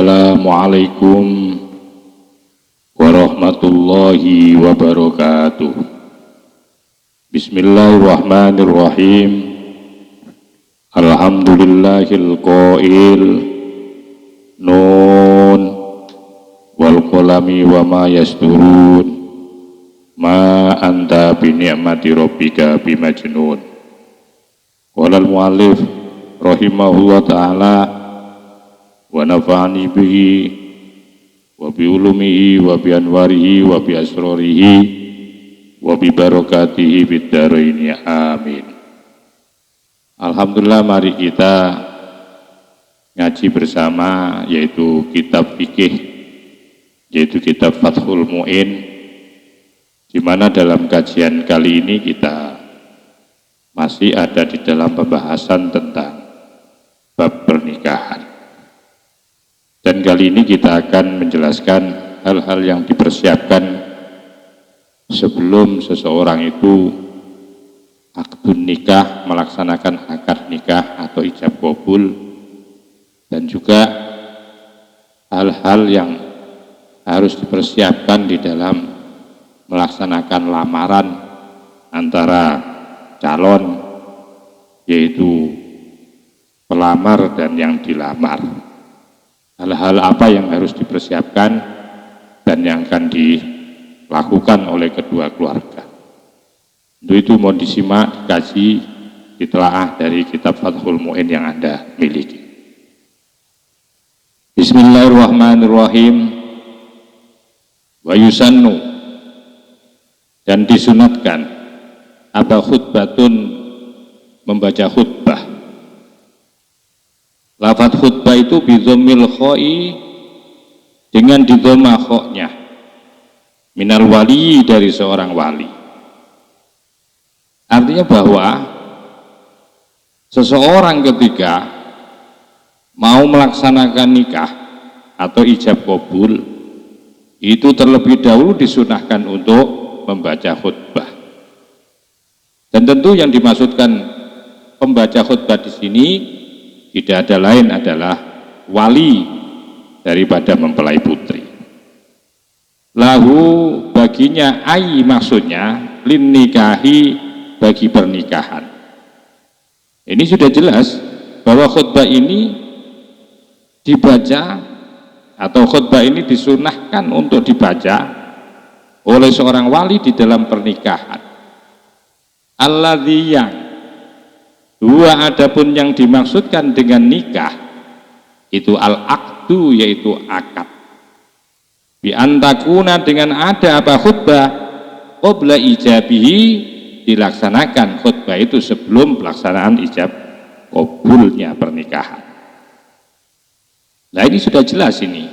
Assalamualaikum warahmatullahi wabarakatuh. Bismillahirrahmanirrahim. Alhamdulillahil qail nun wal qalami wa ma yasturun ma anta bi ni'mati rabbika bimajnun. Qala al-muallif rahimahullah ta'ala wa nafa'ani bihi wa bi ulumihi wa bi anwarihi wa bi asrarihi wa bi barakatihi bid dharaini amin. Alhamdulillah, mari kita ngaji bersama yaitu kitab fikih, yaitu kitab Fathul Mu'in, di mana dalam kajian kali ini kita masih ada di dalam pembahasan tentang bab pernikahan. Dan kali ini kita akan menjelaskan hal-hal yang dipersiapkan sebelum seseorang itu akdun nikah, melaksanakan akad nikah atau ijab qabul, dan juga hal-hal yang harus dipersiapkan di dalam melaksanakan lamaran antara calon, yaitu pelamar dan yang dilamar. Hal-hal apa yang harus dipersiapkan dan yang akan dilakukan oleh kedua keluarga. Untuk itu mohon disimak, dikaji, ditelaah dari kitab Fathul Mu'in yang Anda miliki. Bismillahirrahmanirrahim. Wa yusannu, dan disunatkan apa khutbatun, membaca khutbah. Lafaz khutbah itu bidhammil kha'i, dengan didhamma kha'nya, minal wali, dari seorang wali. Artinya bahwa seseorang ketika mau melaksanakan nikah atau ijab qabul itu terlebih dahulu disunahkan untuk membaca khutbah. Dan tentu yang dimaksudkan pembaca khutbah di sini tidak ada lain adalah wali daripada mempelai putri. Lahu, baginya, ai maksudnya lin nikahi, bagi pernikahan. Ini sudah jelas bahwa khutbah ini dibaca atau khutbah ini disunahkan untuk dibaca oleh seorang wali di dalam pernikahan. Alladzi, yang dua, adapun yang dimaksudkan dengan nikah itu al-aqdu, yaitu akad. Bi antakuna, dengan ada apa khutbah qabla ijabihi, dilaksanakan khutbah itu sebelum pelaksanaan ijab qabulnya pernikahan. Nah, ini sudah jelas ini.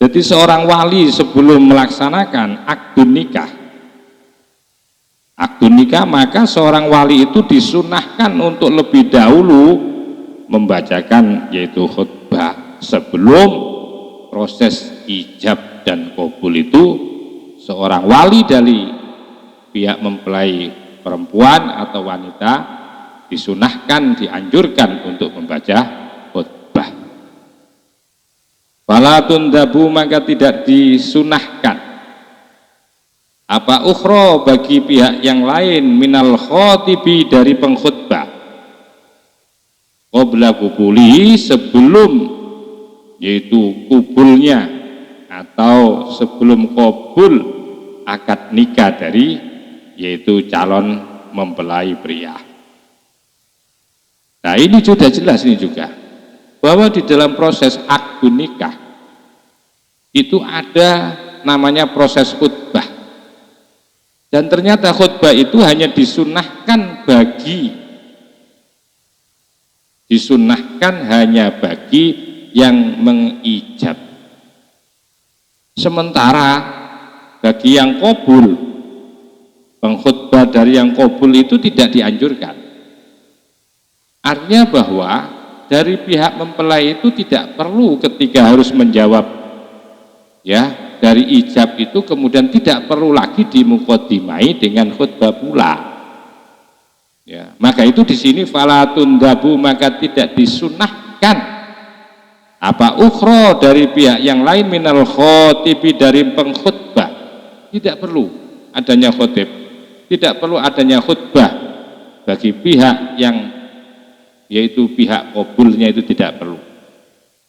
Jadi seorang wali sebelum melaksanakan akdun nikah, maka seorang wali itu disunahkan untuk lebih dahulu membacakan yaitu khutbah sebelum proses ijab dan qabul itu. Seorang wali dari pihak mempelai perempuan atau wanita disunahkan, dianjurkan untuk membaca khutbah. Fala tundabu, maka tidak disunahkan apa ukhra, bagi pihak yang lain, minal khatibi, dari pengkhutbah, qabla kubuli, sebelum yaitu kubulnya atau sebelum qabul akad nikah dari yaitu calon mempelai pria. Nah, ini sudah jelas ini juga bahwa di dalam proses akad nikah itu ada namanya proses khutbah. Dan ternyata khutbah itu hanya disunahkan hanya bagi yang mengijab. Sementara bagi yang qabul, pengkhutbah dari yang qabul itu tidak dianjurkan. Artinya bahwa dari pihak mempelai itu tidak perlu ketika harus menjawab ya dari ijab itu kemudian tidak perlu lagi dimuqaddimai dengan khutbah pula. Ya, maka itu di sini falatun dabu, maka tidak disunahkan Apa ukhra dari pihak yang lain minal khotibi dari pengkhutbah. Tidak perlu adanya khotib, tidak perlu adanya khutbah bagi pihak yang yaitu pihak qabulnya itu tidak perlu.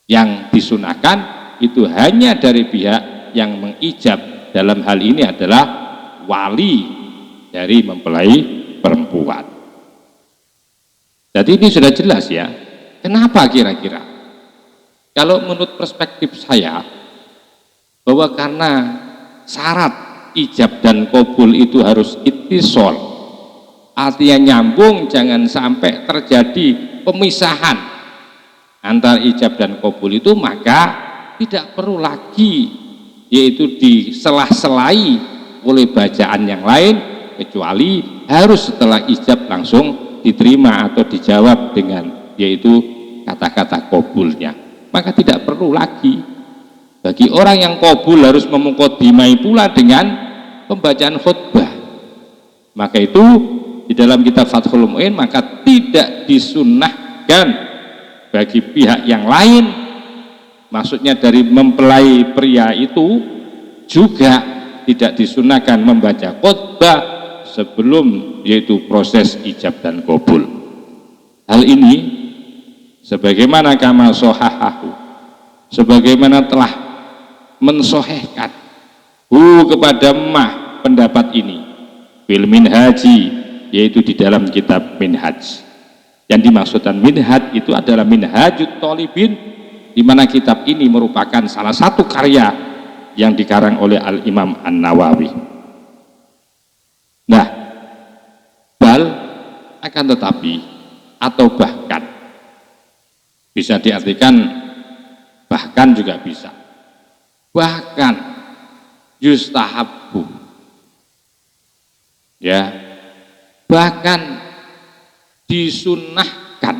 Yang disunahkan itu hanya dari pihak yang mengijab, dalam hal ini adalah wali dari mempelai perempuan. Jadi ini sudah jelas ya. Kenapa kira-kira? Kalau menurut perspektif saya, bahwa karena syarat ijab dan qabul itu harus ittisal, artinya nyambung, jangan sampai terjadi pemisahan antara ijab dan qabul itu, maka tidak perlu lagi yaitu diselah-selahi oleh bacaan yang lain, kecuali harus setelah ijab langsung diterima atau dijawab dengan yaitu kata-kata qabulnya. Maka tidak perlu lagi bagi orang yang qabul harus memukadimai pula dengan pembacaan khutbah. Maka itu di dalam kitab Fathul Mu'in, maka tidak disunnahkan bagi pihak yang lain, maksudnya dari mempelai pria itu juga tidak disunahkan membaca khutbah sebelum yaitu proses ijab dan qabul. Hal ini sebagaimana kama sohahahu, sebagaimana telah mensohehkan kepada mah pendapat ini bil minhaji, yaitu di dalam kitab Minhaj. Yang dimaksudkan minhaj itu adalah Minhajut Thalibin, di mana kitab ini merupakan salah satu karya yang dikarang oleh Al-Imam An-Nawawi. Nah, bal akan tetapi atau bahkan bisa diartikan bahkan juga bisa, bahkan yustahabbu, ya, bahkan disunnahkan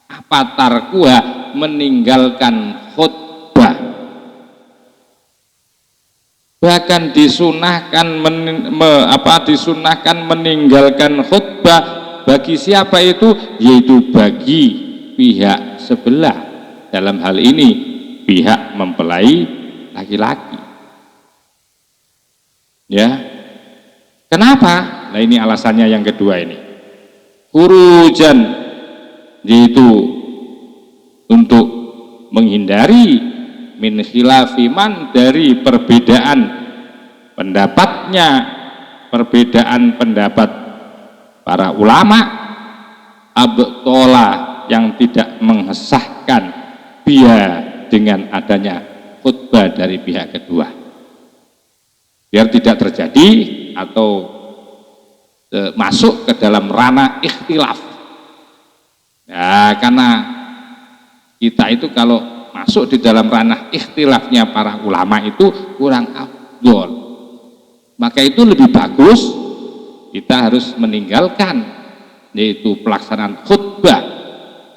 apa tarkuha, meninggalkan khutbah, bahkan disunahkan disunahkan meninggalkan khutbah bagi siapa itu, yaitu bagi pihak sebelah, dalam hal ini pihak mempelai laki-laki. Ya, kenapa? Nah, ini alasannya yang kedua ini, khurujan, yaitu untuk menghindari min khilafiman, dari perbedaan pendapatnya, perbedaan pendapat para ulama, abtola, yang tidak mengesahkan biar dengan adanya khutbah dari pihak kedua, biar tidak terjadi atau masuk ke dalam ranah ikhtilaf. Ya, karena kita itu kalau masuk di dalam ranah ikhtilafnya para ulama itu kurang afdol, maka itu lebih bagus kita harus meninggalkan yaitu pelaksanaan khutbah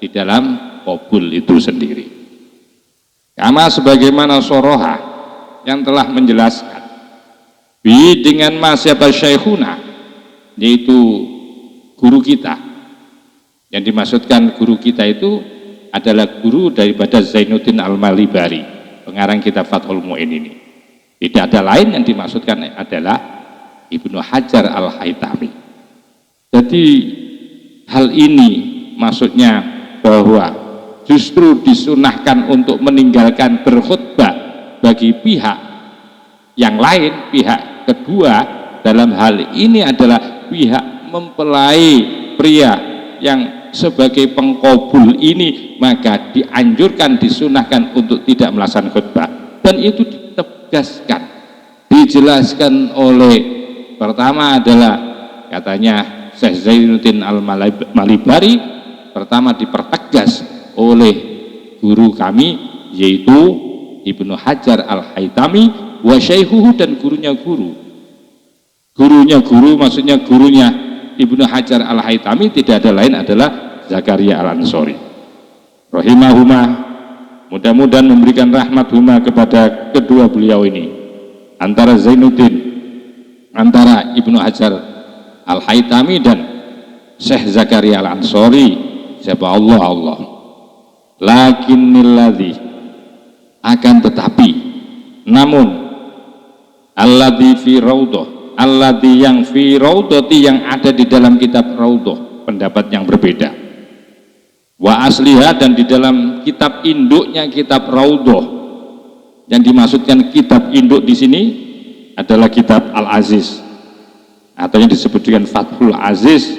di dalam qabul itu sendiri. Kama sebagaimana soroha yang telah menjelaskan dengan masyaba syekhuna, yaitu guru kita. Yang dimaksudkan guru kita itu adalah guru daripada Zainuddin Al-Malibari, pengarang kitab Fathul Mu'in ini. Tidak ada lain, yang dimaksudkan adalah Ibnu Hajar Al-Haytami. Jadi hal ini maksudnya bahwa justru disunahkan untuk meninggalkan berkhutbah bagi pihak yang lain, pihak kedua, dalam hal ini adalah pihak mempelai pria yang sebagai pengqabul ini, maka dianjurkan, disunahkan untuk tidak melaksanakan khutbah. Dan itu ditegaskan, dijelaskan oleh, pertama adalah katanya Syekh Zainuddin Al-Malibari, pertama dipertegas oleh guru kami yaitu Ibnu Hajar Al-Haytami wa syaihuhu, dan gurunya guru maksudnya gurunya Ibnu Hajar Al-Haytami tidak ada lain adalah Zakaria Al-Ansori rahimahumah. Mudah-mudahan memberikan rahmat huma kepada kedua beliau ini, antara Zainuddin, antara Ibnu Hajar Al-Haytami dan Syekh Zakaria Al-Ansori. Siapa Allah? Lakinnilladzi, Akan tetapi, namun alladzi fi raudhah, alladzi yang fi raudhati, yang ada di dalam kitab raudhah, pendapat yang berbeda. Wa asliha, dan di dalam kitab induknya kitab raudhah, yang dimaksudkan kitab induk di sini adalah kitab Al-Aziz, atau yang disebut dengan Fathul Aziz,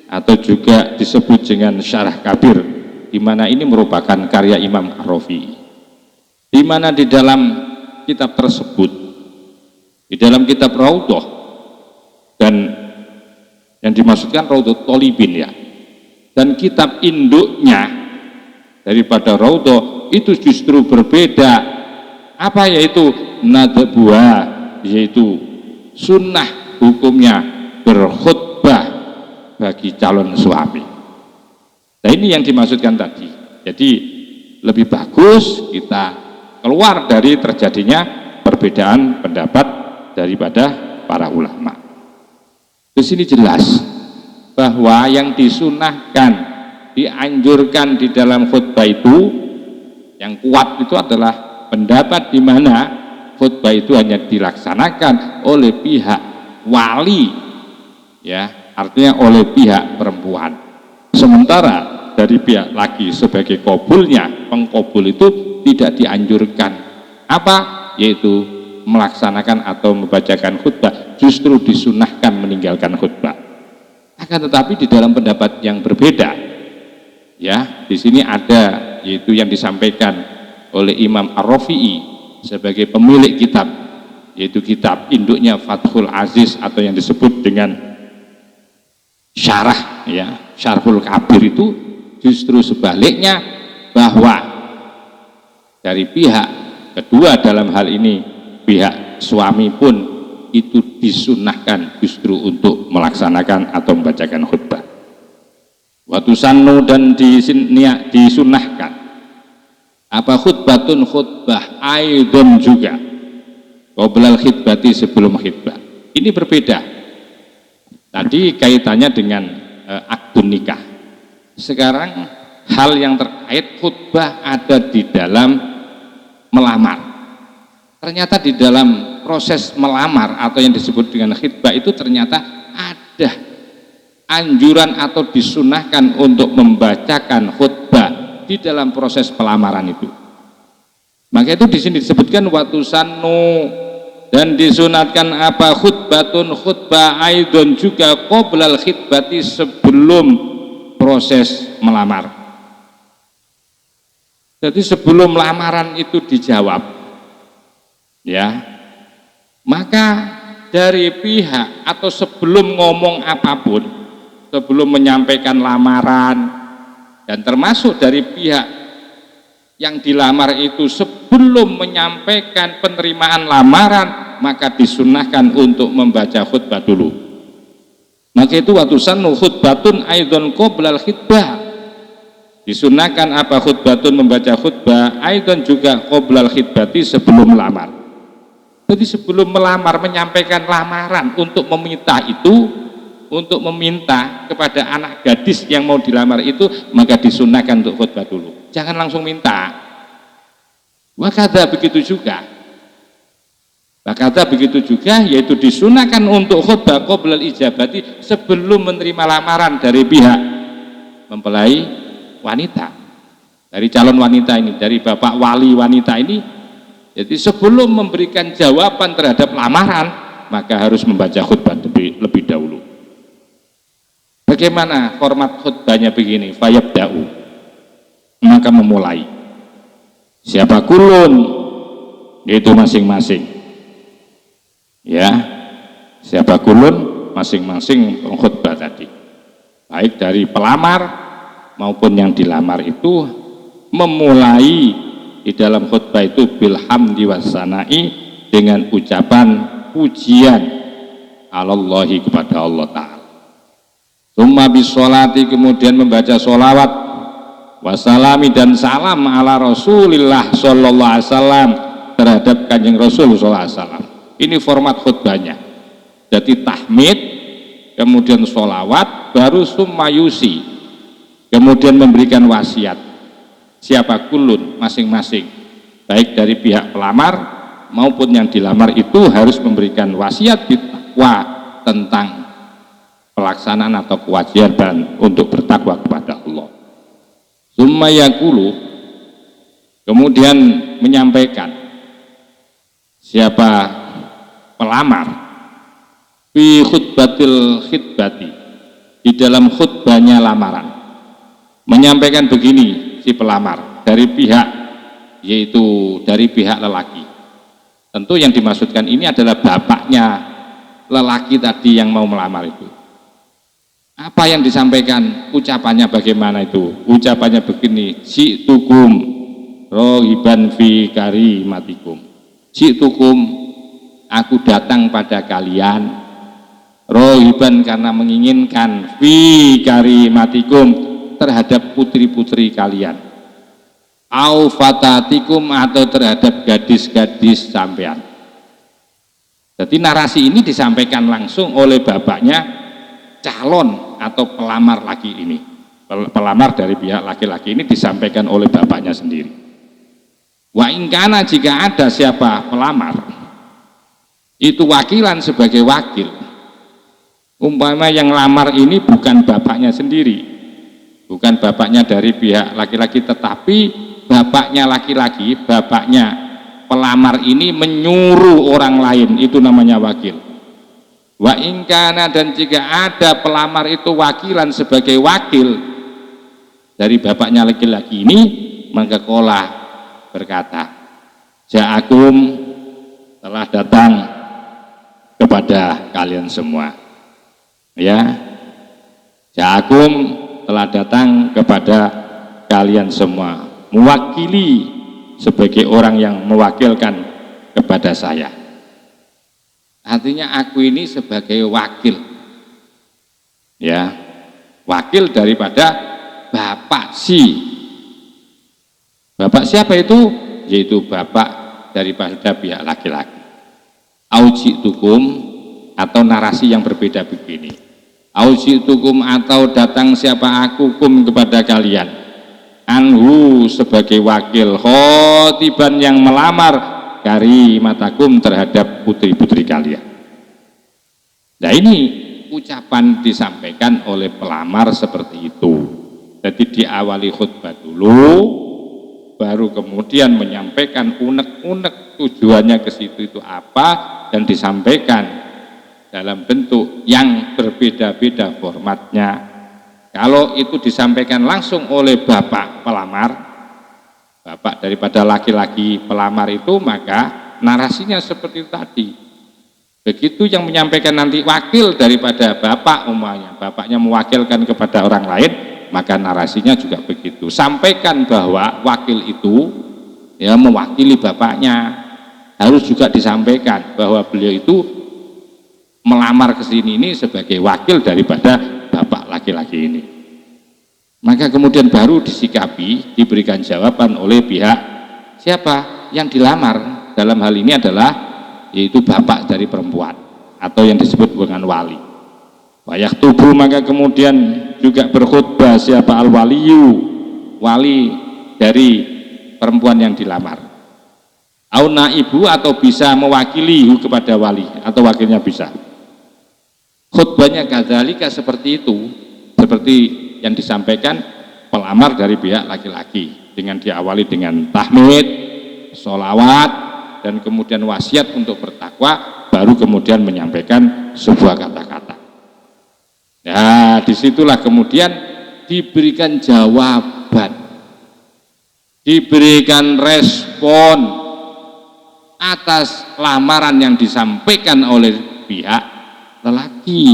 atau juga disebut dengan Syarah Kabir, di mana ini merupakan karya Imam Ar-Rafi'i, di mana di dalam kitab tersebut, di dalam kitab Raudhah, dan yang dimaksudkan Raudhah Thalibin ya, dan kitab induknya daripada Raudhah itu justru berbeda. Apa? Yaitu nadbuha, yaitu sunnah hukumnya berkhutbah bagi calon suami. Nah, ini yang dimaksudkan tadi. Jadi lebih bagus kita keluar dari terjadinya perbedaan pendapat daripada para ulama. Di sini jelas bahwa yang disunahkan, dianjurkan di dalam khutbah itu, yang kuat itu adalah pendapat di mana khutbah itu hanya dilaksanakan oleh pihak wali, ya, artinya oleh pihak perempuan. Sementara dari pihak laki sebagai qabulnya, pengqabul itu tidak dianjurkan. Apa? Yaitu melaksanakan atau membacakan khutbah, justru disunahkan meninggalkan khutbah. Akan tetapi di dalam pendapat yang berbeda, ya, di sini ada, yaitu yang disampaikan oleh Imam Ar-Rafi'i sebagai pemilik kitab, yaitu kitab induknya Fathul Aziz, atau yang disebut dengan Syarah, ya, Syarhul Kabir, itu justru sebaliknya, bahwa dari pihak kedua, dalam hal ini pihak suami pun, itu disunahkan justru untuk melaksanakan atau membacakan khutbah. Waktu sannu, dan disunahkan apa? Khutbatun, khutbah, aidon juga, qoblal khitbati, sebelum khitbah. Ini berbeda. Tadi kaitannya dengan akdun nikah. Sekarang hal yang terkait khutbah ada di dalam melamar. Ternyata di dalam proses melamar atau yang disebut dengan khitbah itu ternyata ada anjuran atau disunahkan untuk membacakan khutbah di dalam proses pelamaran itu. Maka itu di sini disebutkan waktu sannu, dan disunatkan apa? Khutbatun, khutbah, aidon juga, qoblal khitbati, sebelum proses melamar. Jadi sebelum lamaran itu dijawab, ya, maka dari pihak atau sebelum ngomong apapun, sebelum menyampaikan lamaran, dan termasuk dari pihak yang dilamar itu sebelum menyampaikan penerimaan lamaran, maka disunahkan untuk membaca khutbah dulu. Maka itu waktu sannu khutbatun aidon qoblal khitbah, disunahkan apa? Khutbatun, membaca khutbah, aidon juga qoblal khitbati, sebelum melamar. Jadi sebelum melamar, menyampaikan lamaran untuk meminta itu, untuk meminta kepada anak gadis yang mau dilamar itu, maka disunahkan untuk khutbah dulu. Jangan langsung minta. Wakada begitu juga. Wakada begitu juga, yaitu disunahkan untuk khutbah qoblal ijabati, sebelum menerima lamaran dari pihak mempelai wanita, dari calon wanita ini, dari bapak wali wanita ini. Jadi sebelum memberikan jawaban terhadap lamaran, maka harus membaca khutbah lebih dahulu. Bagaimana format khutbahnya? Begini, fayabda'u, maka memulai. Siapa kulun, yaitu masing-masing, ya, siapa kulun, masing-masing pengkhutbah tadi, baik dari pelamar maupun yang dilamar, itu memulai di dalam khutbah itu bilhamdi wassana'i, dengan ucapan pujian alallahi, kepada Allah Ta'ala. Tsumma bisolati, kemudian membaca sholawat, wassalami, dan salam ala Rasulillah sallallahu alaihi wasallam, terhadap Kanjeng Rasul sallallahu alaihi wasallam. Ini format khutbahnya. Jadi tahmid, kemudian sholawat, baru summa yusi, kemudian memberikan wasiat. Siapa kulun, masing-masing, baik dari pihak pelamar maupun yang dilamar itu harus memberikan wasiat bertakwa tentang pelaksanaan atau kewajiban untuk bertakwa kepada Allah. Summa yaqulu, kemudian menyampaikan siapa pelamar fi khutbatil khitbati, di dalam khutbahnya lamaran, menyampaikan begini si pelamar dari pihak, yaitu dari pihak lelaki. Tentu yang dimaksudkan ini adalah bapaknya lelaki tadi yang mau melamar itu. Apa yang disampaikan, ucapannya bagaimana itu? Ucapannya begini, ji'tukum rohiban fi karimatikum. Ji'tukum, aku datang pada kalian, rohiban karena menginginkan, fi karimatikum, terhadap putri-putri kalian, au fatatikum, atau terhadap gadis-gadis sampean. Jadi narasi ini disampaikan langsung oleh bapaknya calon atau pelamar laki ini. Pelamar dari pihak laki-laki ini disampaikan oleh bapaknya sendiri. Wa ingkana, jika ada siapa pelamar itu wakilan sebagai wakil, umpama yang lamar ini bukan bapaknya sendiri, bukan bapaknya dari pihak laki-laki, tetapi bapaknya laki-laki, bapaknya pelamar ini menyuruh orang lain, itu namanya wakil. Wa ingkana, dan jika ada pelamar itu wakilan sebagai wakil dari bapaknya laki-laki ini, maka qala, berkata, ja'akum, telah datang kepada kalian semua, ya, ja'akum, telah datang kepada kalian semua, mewakili, sebagai orang yang mewakilkan kepada saya. Artinya aku ini sebagai wakil, ya, wakil daripada bapak si. Bapak siapa itu? Yaitu bapak daripada pihak laki-laki. Auji'tukum, atau narasi yang berbeda begini. Auji'tukum, atau datang siapa aku kum kepada kalian, anhu, sebagai wakil, khotiban, yang melamar, karimatakum, terhadap putri-putri kalian. Nah, ini ucapan disampaikan oleh pelamar seperti itu. Jadi diawali khutbah dulu, baru kemudian menyampaikan unek-unek tujuannya ke situ itu apa, dan disampaikan dalam bentuk yang berbeda-beda formatnya. Kalau itu disampaikan langsung oleh bapak pelamar, bapak daripada laki-laki pelamar itu, maka narasinya seperti itu tadi. Begitu yang menyampaikan nanti wakil daripada bapak, umpamanya bapaknya mewakilkan kepada orang lain, maka narasinya juga begitu. Sampaikan bahwa wakil itu, ya, mewakili bapaknya. Harus juga disampaikan bahwa beliau itu melamar ke sini ini sebagai wakil daripada bapak laki-laki ini. Maka kemudian baru disikapi, diberikan jawaban oleh pihak siapa yang dilamar. Dalam hal ini adalah yaitu bapak dari perempuan, atau yang disebut dengan wali. Wayak tubuh, maka kemudian juga berkhutbah siapa al-waliyu, wali dari perempuan yang dilamar. Auna ibu, atau bisa mewakili kepada wali, atau wakilnya bisa. Khutbahnya kadzalika, seperti itu, seperti yang disampaikan pelamar dari pihak laki-laki, dengan diawali dengan tahmid, sholawat, dan kemudian wasiat untuk bertakwa, baru kemudian menyampaikan sebuah kata-kata. Ya, disitulah kemudian diberikan jawaban, diberikan respon atas lamaran yang disampaikan oleh pihak lelaki.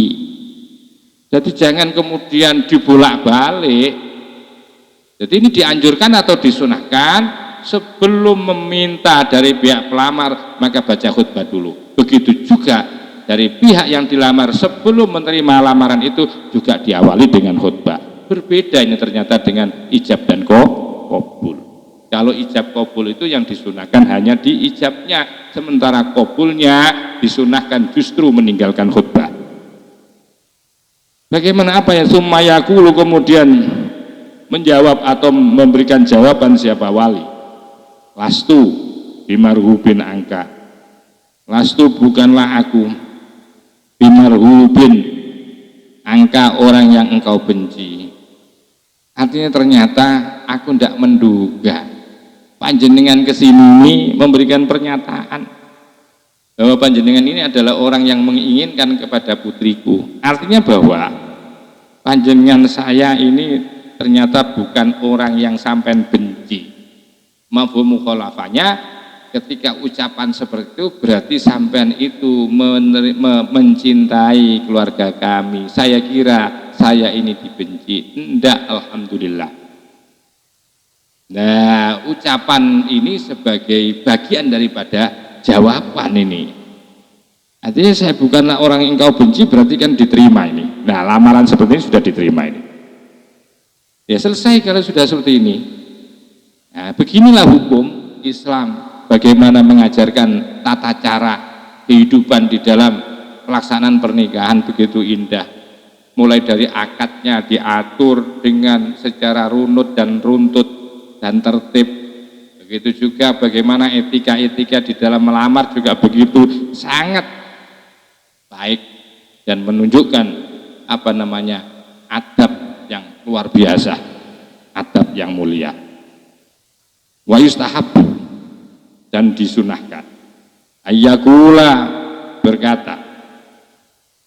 Jadi jangan kemudian dibolak-balik. Jadi ini dianjurkan atau disunahkan, sebelum meminta dari pihak pelamar maka baca khutbah dulu. Begitu juga dari pihak yang dilamar, sebelum menerima lamaran itu juga diawali dengan khutbah. Berbeda ini ternyata dengan ijab dan qabul. Kalau ijab qabul itu yang disunahkan hanya di ijabnya, sementara qabulnya disunahkan justru meninggalkan khutbah. Bagaimana apa ya, summa yaqulu, kemudian menjawab atau memberikan jawaban siapa wali. Lastu bimarhubin angka. Lastu bukanlah aku bimarhubin angka orang yang engkau benci. Artinya ternyata aku tidak menduga panjenengan kesini memberikan pernyataan bahwa panjenengan ini adalah orang yang menginginkan kepada putriku. Artinya bahwa panjenengan saya ini ternyata bukan orang yang sampean benci. Mafhum mukhalafahnya, ketika ucapan seperti itu berarti sampean itu mencintai keluarga kami. Saya kira saya ini dibenci. Enggak, alhamdulillah. Nah, ucapan ini sebagai bagian daripada jawaban ini. Artinya saya bukanlah orang yang engkau benci, berarti kan diterima ini. Nah, lamaran seperti ini sudah diterima ini. Ya selesai kalau sudah seperti ini. Nah, beginilah hukum Islam, bagaimana mengajarkan tata cara kehidupan di dalam pelaksanaan pernikahan begitu indah. Mulai dari akadnya diatur dengan secara runut dan runtut dan tertib. Begitu juga bagaimana etika-etika di dalam melamar juga begitu sangat baik dan menunjukkan adab yang luar biasa, adab yang mulia. Wa yustahabbu, dan disunahkan, ayyakula, berkata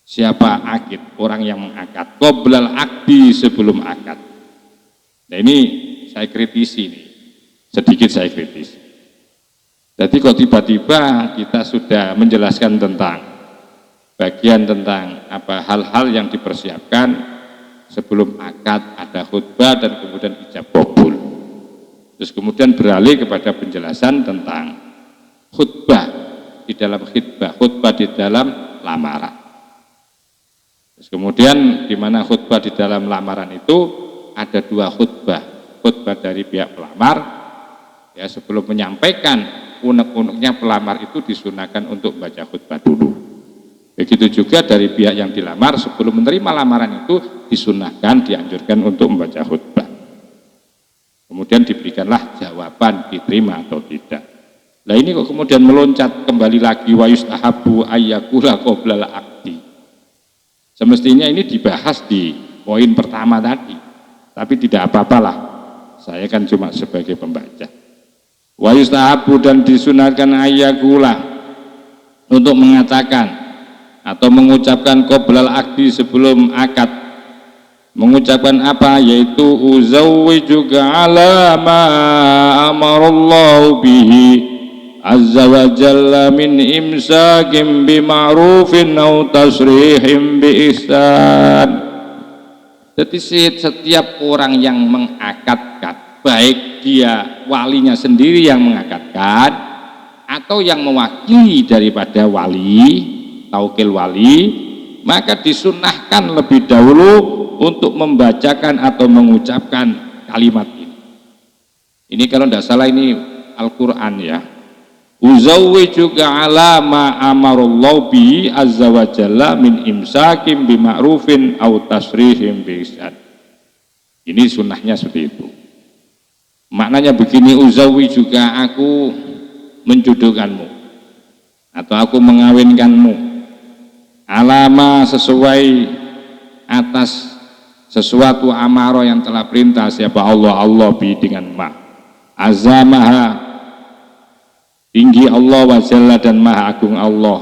siapa akid, orang yang mengakad, qoblal akdi, sebelum akad. Nah ini saya kritisi nih, sedikit saya kritis. Jadi kok tiba-tiba kita sudah menjelaskan tentang bagian tentang hal-hal yang dipersiapkan sebelum akad, ada khutbah dan kemudian ijab qabul. Terus kemudian beralih kepada penjelasan tentang khutbah di dalam khutbah di dalam lamaran. Terus kemudian di mana khutbah di dalam lamaran itu ada dua khutbah dari pihak pelamar, ya sebelum menyampaikan unek-uneknya pelamar itu disunahkan untuk baca khutbah dulu. Begitu juga dari pihak yang dilamar sebelum menerima lamaran itu disunahkan, dianjurkan untuk membaca khutbah. Kemudian diberikanlah jawaban diterima atau tidak. Nah ini kok kemudian meloncat kembali lagi wa yustahabbu ayyakula qoblal akdi. Semestinya ini dibahas di poin pertama tadi, tapi tidak apa-apalah. Saya kan cuma sebagai pembaca. Wa yustahabbu, dan disunahkan ayyakula, untuk mengatakan atau mengucapkan qoblal akdi, sebelum akad. Mengucapkan apa? Yaitu uzawwijuka ala ma amarallahu bihi azza wa jalla min imsakim bima'rufin aw tasrihim bi ihsan. Jadi setiap orang yang mengakadkan, baik dia walinya sendiri yang mengakadkan atau yang mewakili daripada wali, taukil wali, maka disunahkan lebih dahulu untuk membacakan atau mengucapkan kalimat ini. Ini kalau tidak salah ini Al-Quran ya. Uzawwijuka ala ma amarallahu bi azza wa jalla min imsakim bima'rufin aw tasrihim bi ihsan. Ini sunnahnya seperti itu. Maknanya begini, uzawwijuka, aku menjodohkanmu atau aku mengawinkanmu, alama, sesuai atas sesuatu amaro yang telah perintah siapa Allah bi dengan ma, azamaha, tinggi Allah, wa jalla, dan maha agung Allah,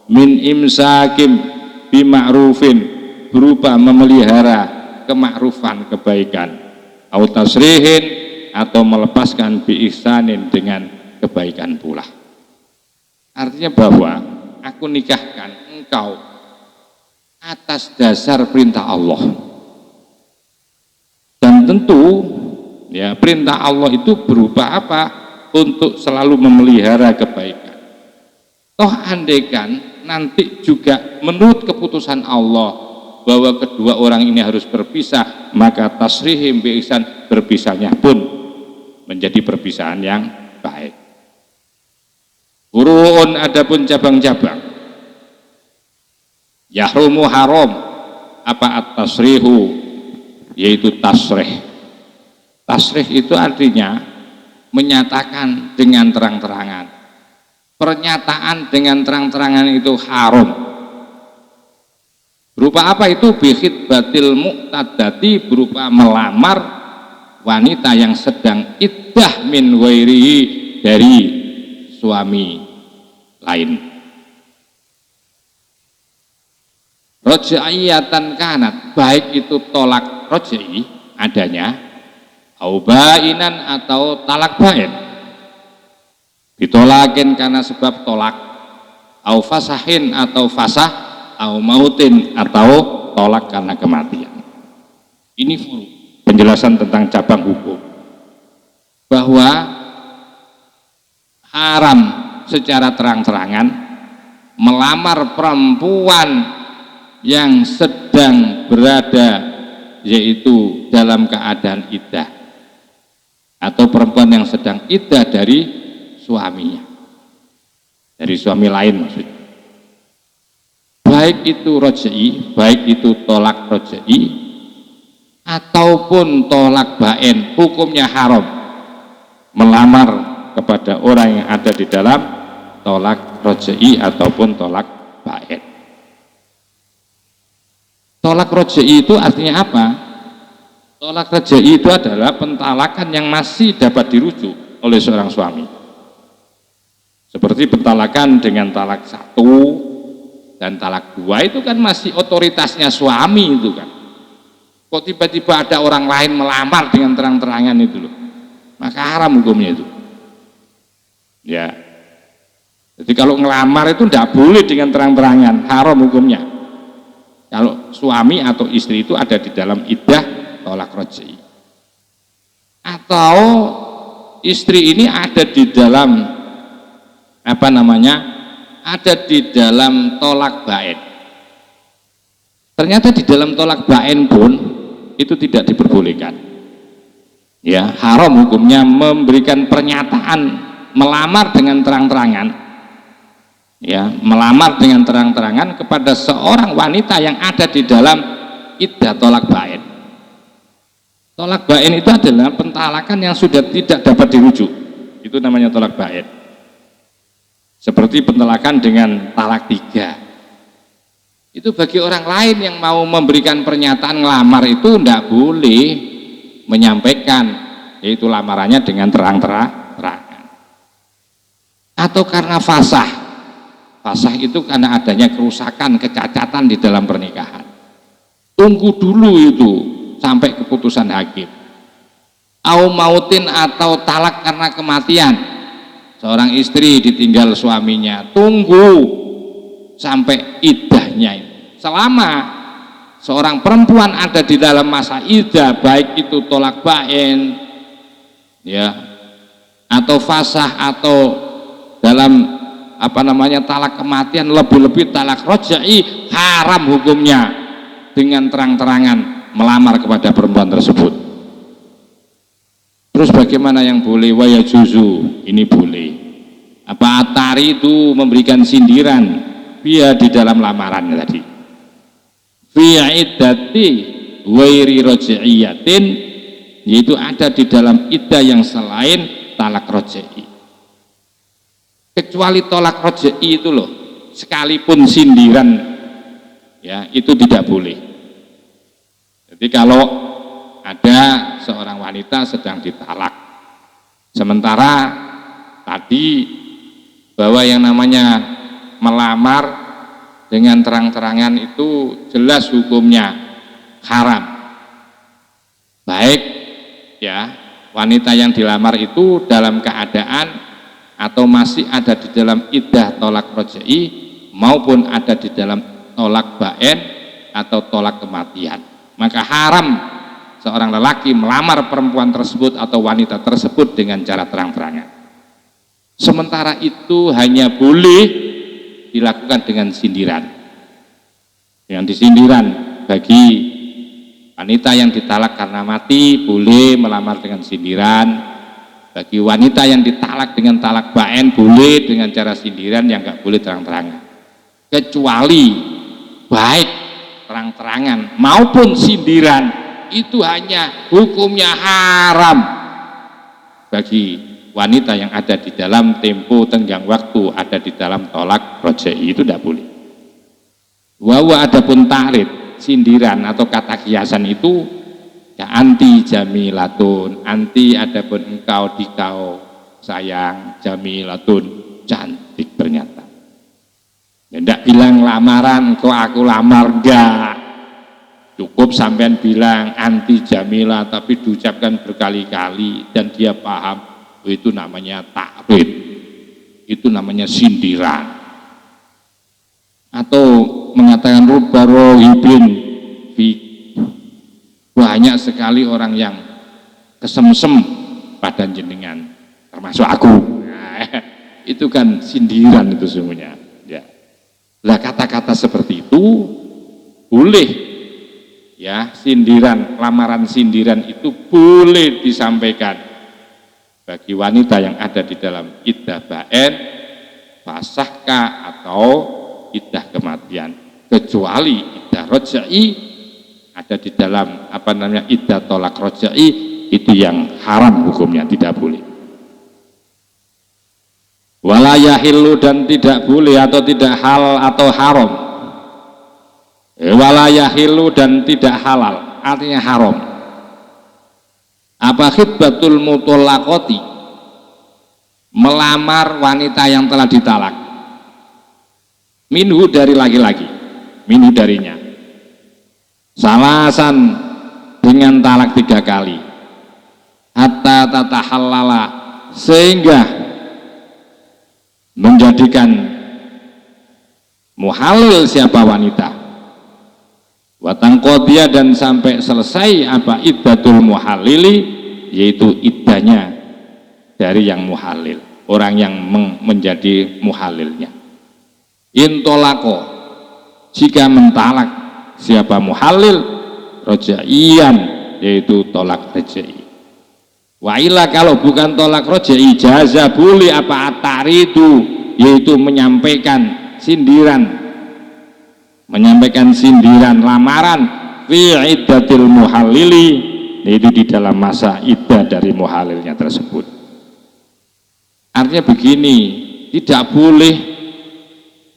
min imsakim bima'rufin, berupa memelihara kemakrufan, kebaikan, au tasrihin, atau melepaskan bi ihsanin, dengan kebaikan pula. Artinya bahwa aku nikahkan engkau atas dasar perintah Allah. Dan tentu ya perintah Allah itu berupa apa? Untuk selalu memelihara kebaikan. Toh andaikan nanti juga menurut keputusan Allah bahwa kedua orang ini harus berpisah, maka tasrihim bi ihsan, berpisahnya pun menjadi perpisahan yang baik. Furu'un, adapun cabang-cabang. Yahrumu, haram apa at-tasrihu, yaitu tasrih. Tasrih itu artinya menyatakan dengan terang-terangan. Pernyataan dengan terang-terangan itu haram. Berupa apa itu? Bikhitbatil mu'tadati, berupa melamar wanita yang sedang iddah min ghairihi, dari suami lain. Roja'iyatan kanat, baik itu tolak roj'i adanya, au bainan atau talak bain, ditolakin karena sebab tolak, au fasahin atau fasah, au mautin atau tolak karena kematian. Ini penjelasan tentang cabang hukum, bahwa haram secara terang-terangan melamar perempuan yang sedang berada yaitu dalam keadaan iddah, atau perempuan yang sedang iddah dari suaminya, dari suami lain maksudnya, baik itu roj'i, baik itu tolak roj'i ataupun tolak bain, hukumnya haram melamar kepada orang yang ada di dalam tolak roj'i ataupun tolak bain. Tolak roj'i itu artinya apa? Tolak roj'i itu adalah pentalakan yang masih dapat dirujuk oleh seorang suami, seperti pentalakan dengan talak 1 dan talak 2 itu kan masih otoritasnya suami itu kan. Kok tiba-tiba ada orang lain melamar dengan terang-terangan itu loh, maka haram hukumnya itu ya. Jadi kalau ngelamar itu tidak boleh dengan terang-terangan, haram hukumnya. Kalau suami atau istri itu ada di dalam iddah tolak roj'i, atau istri ini ada di dalam ada di dalam tolak bain. Ternyata di dalam tolak bain pun itu tidak diperbolehkan ya, haram hukumnya memberikan pernyataan melamar dengan terang-terangan ya, melamar dengan terang-terangan kepada seorang wanita yang ada di dalam iddah tolak bain. Tolak bain itu adalah pentalakan yang sudah tidak dapat dirujuk, itu namanya tolak bain. Seperti pentalakan dengan talak 3, itu bagi orang lain yang mau memberikan pernyataan ngelamar itu tidak boleh menyampaikan, yaitu lamarannya dengan terang-terangan. Atau karena fasah itu karena adanya kerusakan, kecacatan di dalam pernikahan. Tunggu dulu itu sampai keputusan hakim. Au mautin atau talak karena kematian. Seorang istri ditinggal suaminya, tunggu sampai iddahnya. Selama seorang perempuan ada di dalam masa iddah, baik itu tolak bain ya, atau fasah, atau dalam talak kematian, lebih-lebih talak roj'i, haram hukumnya dengan terang-terangan melamar kepada perempuan tersebut. Terus bagaimana yang boleh? Waya juzu, ini boleh. Apa atari itu memberikan sindiran dia di dalam lamarannya tadi. Fi iddati ghairi roj'iyatin, yaitu ada di dalam iddah yang selain talak roj'i. Kecuali tolak roj'i itu loh, sekalipun sindiran ya, itu tidak boleh. Jadi kalau ada seorang wanita sedang ditalak, sementara tadi bahwa yang namanya melamar dengan terang-terangan itu jelas hukumnya haram, baik ya wanita yang dilamar itu dalam keadaan atau masih ada di dalam iddah tolak roj'i maupun ada di dalam tolak bain atau tolak kematian, maka haram seorang lelaki melamar perempuan tersebut atau wanita tersebut dengan cara terang-terangan. Sementara itu hanya boleh dilakukan dengan sindiran. Yang disindiran bagi wanita yang ditalak karena mati boleh melamar dengan sindiran. Bagi wanita yang ditalak dengan talak bain boleh dengan cara sindiran, yang nggak boleh terang-terangan. Kecuali baik terang-terangan maupun sindiran itu hanya hukumnya haram bagi wanita yang ada di dalam tempo tenggang waktu ada di dalam tolak rojai itu tidak boleh. Wawa adapun ta'rid, sindiran atau kata kiasan itu ya anti jamilatun, anti adapun engkau dikau sayang, jamilatun cantik ternyata. Ya tidak bilang lamaran kok aku lamar, enggak. Cukup sampean bilang anti jamila tapi diucapkan berkali-kali dan dia paham, oh, itu namanya ta'rid, itu namanya sindiran. Atau mengatakan rubba rohibin, banyak sekali orang yang kesemsem pada jenengan termasuk aku. Nah, itu kan sindiran itu semuanya ya. Lah kata-kata seperti itu boleh ya, sindiran, lamaran sindiran itu boleh disampaikan bagi wanita yang ada di dalam iddah baen, fasahkah atau iddah kematian, kecuali iddah rojai ada di dalam iddah tolak rojai itu yang haram hukumnya, tidak boleh. Wala yahillu dan tidak boleh atau tidak halal atau haram. Wala yahillu dan tidak halal artinya haram. Apa khidbatul mutallaqati, melamar wanita yang telah ditalak, minhu dari laki-laki, minhu darinya, salasan dengan talak 3 kali, hatta tatahallala sehingga menjadikan muhalil siapa wanita, watang qodiyah dan sampai selesai apa iddatul muhalili, yaitu iddahnya dari yang muhalil, orang yang menjadi muhalilnya. Intolako jika mentalak siapa muhalil rojaian, yaitu tolak rojai. Wa illa kalau bukan tolak rojai, jaza boleh apa ataridu, yaitu menyampaikan sindiran lamaran fi iddatil muhalili, yaitu di dalam masa iddah dari muhalilnya tersebut. Artinya begini, tidak boleh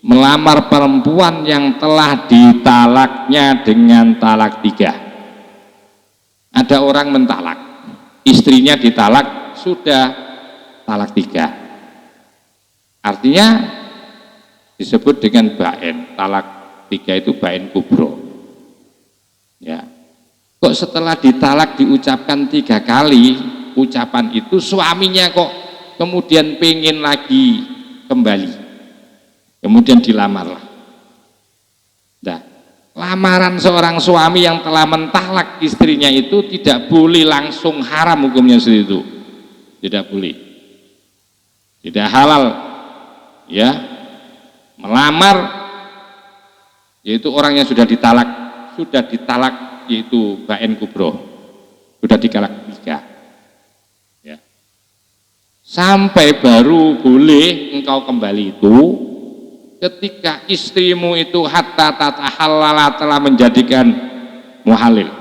melamar perempuan yang telah ditalaknya dengan talak 3. Ada orang mentalak, istrinya ditalak sudah talak 3, artinya disebut dengan baen. Talak 3 itu baen kubro ya. Kok setelah ditalak diucapkan 3 kali ucapan itu, suaminya kok kemudian pengen lagi kembali, kemudian dilamarlah. Nah, lamaran seorang suami yang telah mentalak istrinya itu tidak boleh langsung haram hukumnya seperti itu, tidak boleh, tidak halal ya, melamar yaitu orang yang sudah ditalak yaitu baen kubro, sudah ditalak 3 ya, sampai baru boleh engkau kembali itu ketika istrimu itu hatta tatahallala, telah menjadikan muhalil.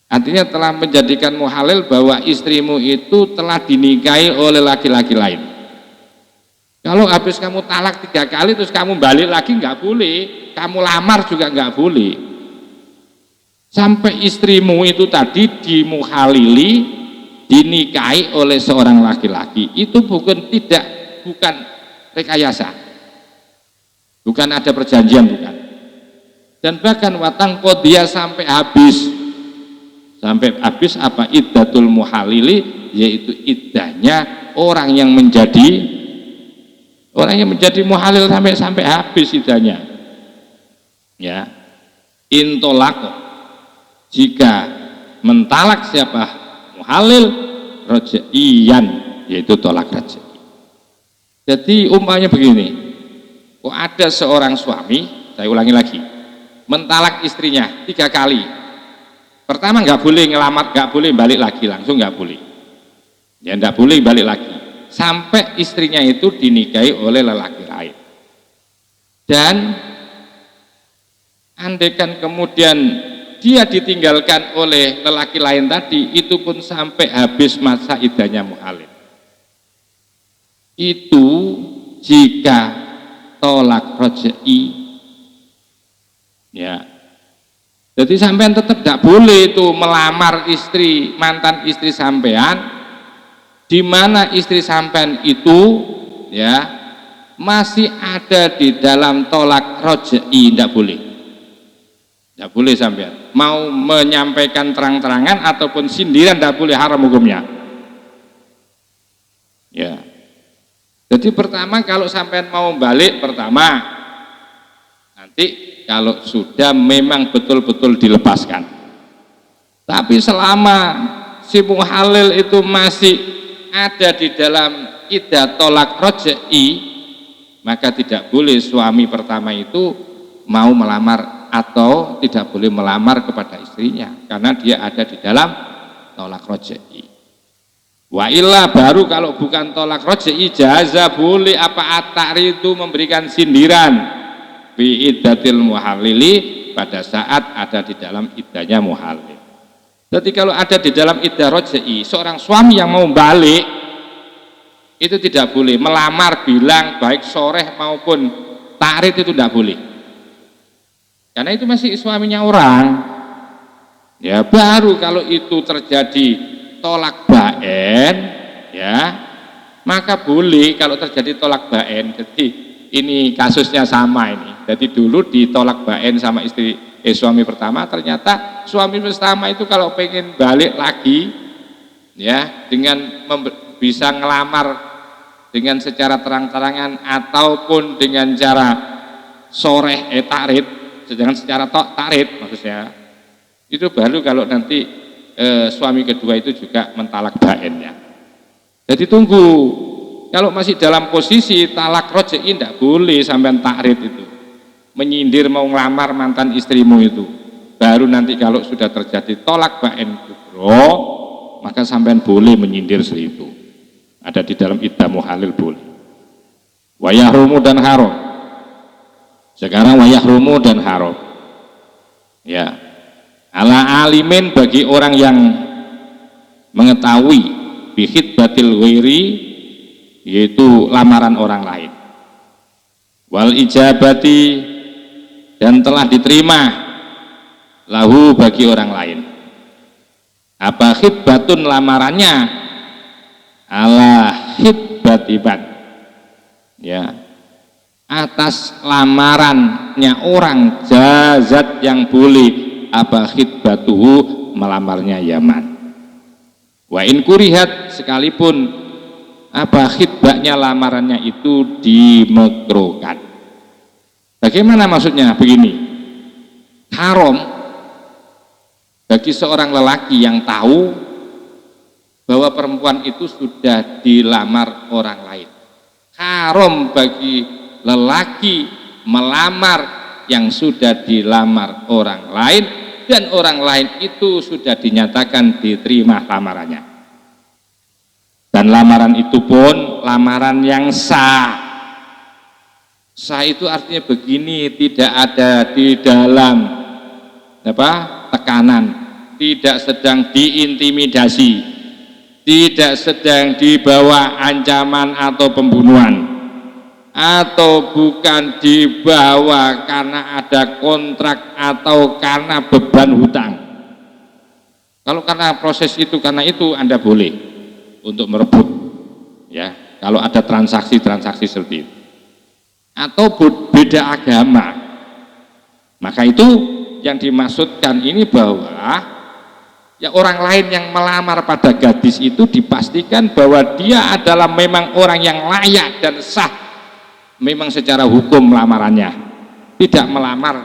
Artinya telah menjadikan muhalil bahwa istrimu itu telah dinikahi oleh laki-laki lain. Kalau habis kamu talak 3 kali terus kamu balik lagi nggak boleh, kamu lamar juga nggak boleh. Sampai istrimu itu tadi dimuhalili, dinikahi oleh seorang laki-laki, itu bukan rekayasa, bukan ada perjanjian, bukan. Dan bahkan watang qodiyah sampai habis apa iddatul muhalili, yaitu iddahnya orang yang menjadi muhalil sampai habis iddahnya ya. Intolako jika mentalak siapa muhalil rojaian, yaitu tolak rojai. Jadi umpamanya begini, kok ada seorang suami, saya ulangi lagi, mentalak istrinya 3 kali. Pertama nggak boleh ngelamar, nggak boleh balik lagi, langsung nggak boleh ya, nggak boleh balik lagi sampai istrinya itu dinikahi oleh lelaki lain. Dan andaikan kemudian dia ditinggalkan oleh lelaki lain tadi, itu pun sampai habis masa iddahnya muhalil. itu jika tolak roj'i, ya, jadi sampean tetap tidak boleh itu melamar istri, mantan istri sampean, di mana istri sampean itu ya masih ada di dalam tolak roj'i, tidak boleh. Tidak boleh sampean mau menyampaikan terang-terangan ataupun sindiran, tidak boleh, haram hukumnya. Ya. Jadi pertama kalau sampean mau balik, pertama nanti kalau sudah memang betul-betul dilepaskan. Tapi selama si muhalil itu masih ada di dalam iddah tolak roj'i, maka tidak boleh suami pertama itu mau melamar atau tidak boleh melamar kepada istrinya karena dia ada di dalam tolak roj'i. Wa illa, baru kalau bukan tolak roj'i jaza, boleh apa at-ta'ri itu memberikan sindiran bi iddatil muhalili pada saat ada di dalam iddahnya muhalil. Jadi kalau ada di dalam iddah roj'i, seorang suami yang mau balik itu tidak boleh melamar bilang baik soreh maupun ta'rid, itu tidak boleh. Karena itu masih suaminya orang. Ya, baru kalau itu terjadi tolak baen, ya, maka boleh kalau terjadi tolak baen. Jadi ini kasusnya sama ini. Jadi dulu ditolak baen sama suami pertama, ternyata suami pertama itu kalau pengen balik lagi, ya, dengan bisa ngelamar dengan secara terang-terangan ataupun dengan cara soreh ta'rid, sedangkan secara ta'rid maksudnya, itu baru kalau nanti suami kedua itu juga mentalak baennya. Jadi tunggu, kalau masih dalam posisi talak roj'i tidak boleh sampai ta'rid itu menyindir mau ngelamar mantan istrimu itu. Baru nanti kalau sudah terjadi tolak baen kubro, maka sampean boleh menyindir itu. Ada di dalam iddah muhalil boleh. Wa yahrumu dan haram. Sekarang wa yahrumu dan haram. Ya. Ala alimin, bagi orang yang mengetahui bihitbatil ghairi, yaitu lamaran orang lain. Wal ijabati, dan telah diterima lahu bagi orang lain. Apa khitbatun lamarannya? Ala khitbatiban, ya, atas lamarannya orang, jazat yang boleh apa khitbatuhu, melamarnya Yaman. Wa in kurihat, sekalipun apa khitbahnya lamarannya itu dimekruhkan. Bagaimana maksudnya? Begini, haram bagi seorang lelaki yang tahu bahwa perempuan itu sudah dilamar orang lain. Haram bagi lelaki melamar yang sudah dilamar orang lain dan orang lain itu sudah dinyatakan diterima lamarannya. Dan lamaran itu pun lamaran yang sah. Sah itu artinya begini, tidak ada di dalam tekanan, tidak sedang diintimidasi, tidak sedang dibawa ancaman atau pembunuhan, atau bukan dibawa karena ada kontrak atau karena beban hutang. Kalau karena proses itu, karena itu Anda boleh untuk merebut, ya, kalau ada transaksi-transaksi seperti itu. Atau beda agama, maka itu yang dimaksudkan ini bahwa ya orang lain yang melamar pada gadis itu dipastikan bahwa dia adalah memang orang yang layak dan sah memang secara hukum lamarannya, tidak melamar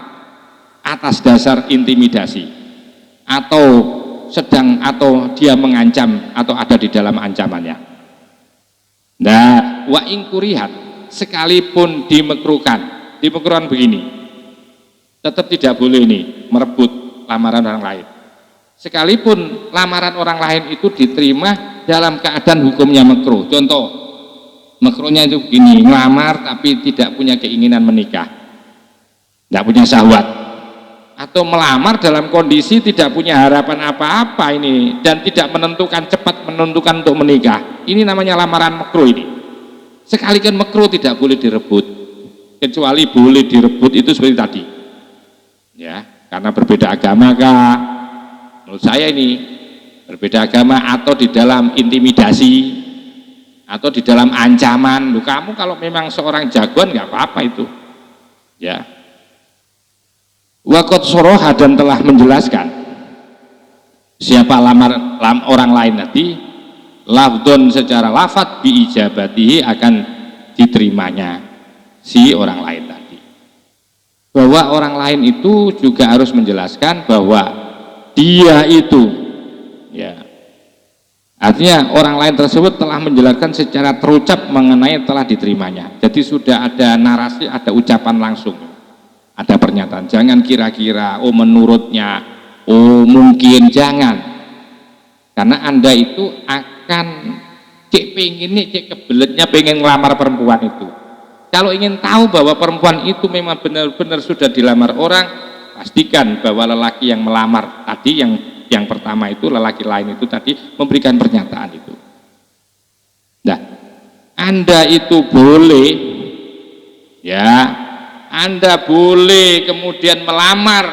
atas dasar intimidasi atau atau dia mengancam atau ada di dalam ancamannya. Nah, wa ingkurihat, sekalipun dimekruhkan begini, tetap tidak boleh nih merebut lamaran orang lain. Sekalipun lamaran orang lain itu diterima dalam keadaan hukumnya makruh. Contoh, makruhnya itu begini, ngelamar tapi tidak punya keinginan menikah, tidak punya syahwat, atau melamar dalam kondisi tidak punya harapan apa-apa ini dan tidak cepat menentukan untuk menikah. Ini namanya lamaran makruh ini. Sekalikan makruh tidak boleh direbut, kecuali boleh direbut itu seperti tadi, ya, karena berbeda agama kah? Menurut saya ini berbeda agama, atau di dalam intimidasi, atau di dalam ancaman. Loh, kamu kalau memang seorang jagoan nggak apa-apa itu, ya. Waqad soroha, dan telah menjelaskan siapa orang lain nanti lafdon secara lafad biijabatihi, akan diterimanya si orang lain tadi, bahwa orang lain itu juga harus menjelaskan bahwa dia itu, ya, artinya orang lain tersebut telah menjelaskan secara terucap mengenai telah diterimanya. Jadi sudah ada narasi, ada ucapan langsung, ada pernyataan. Jangan kira-kira, oh menurutnya, oh mungkin, jangan. Karena Anda itu akan cek pengennya, cek kebeletnya pengen ngelamar perempuan itu. Kalau ingin tahu bahwa perempuan itu memang benar-benar sudah dilamar orang, pastikan bahwa lelaki yang melamar tadi, yang pertama itu, lelaki lain itu tadi memberikan pernyataan itu. Nah, Anda itu boleh, ya, Anda boleh kemudian melamar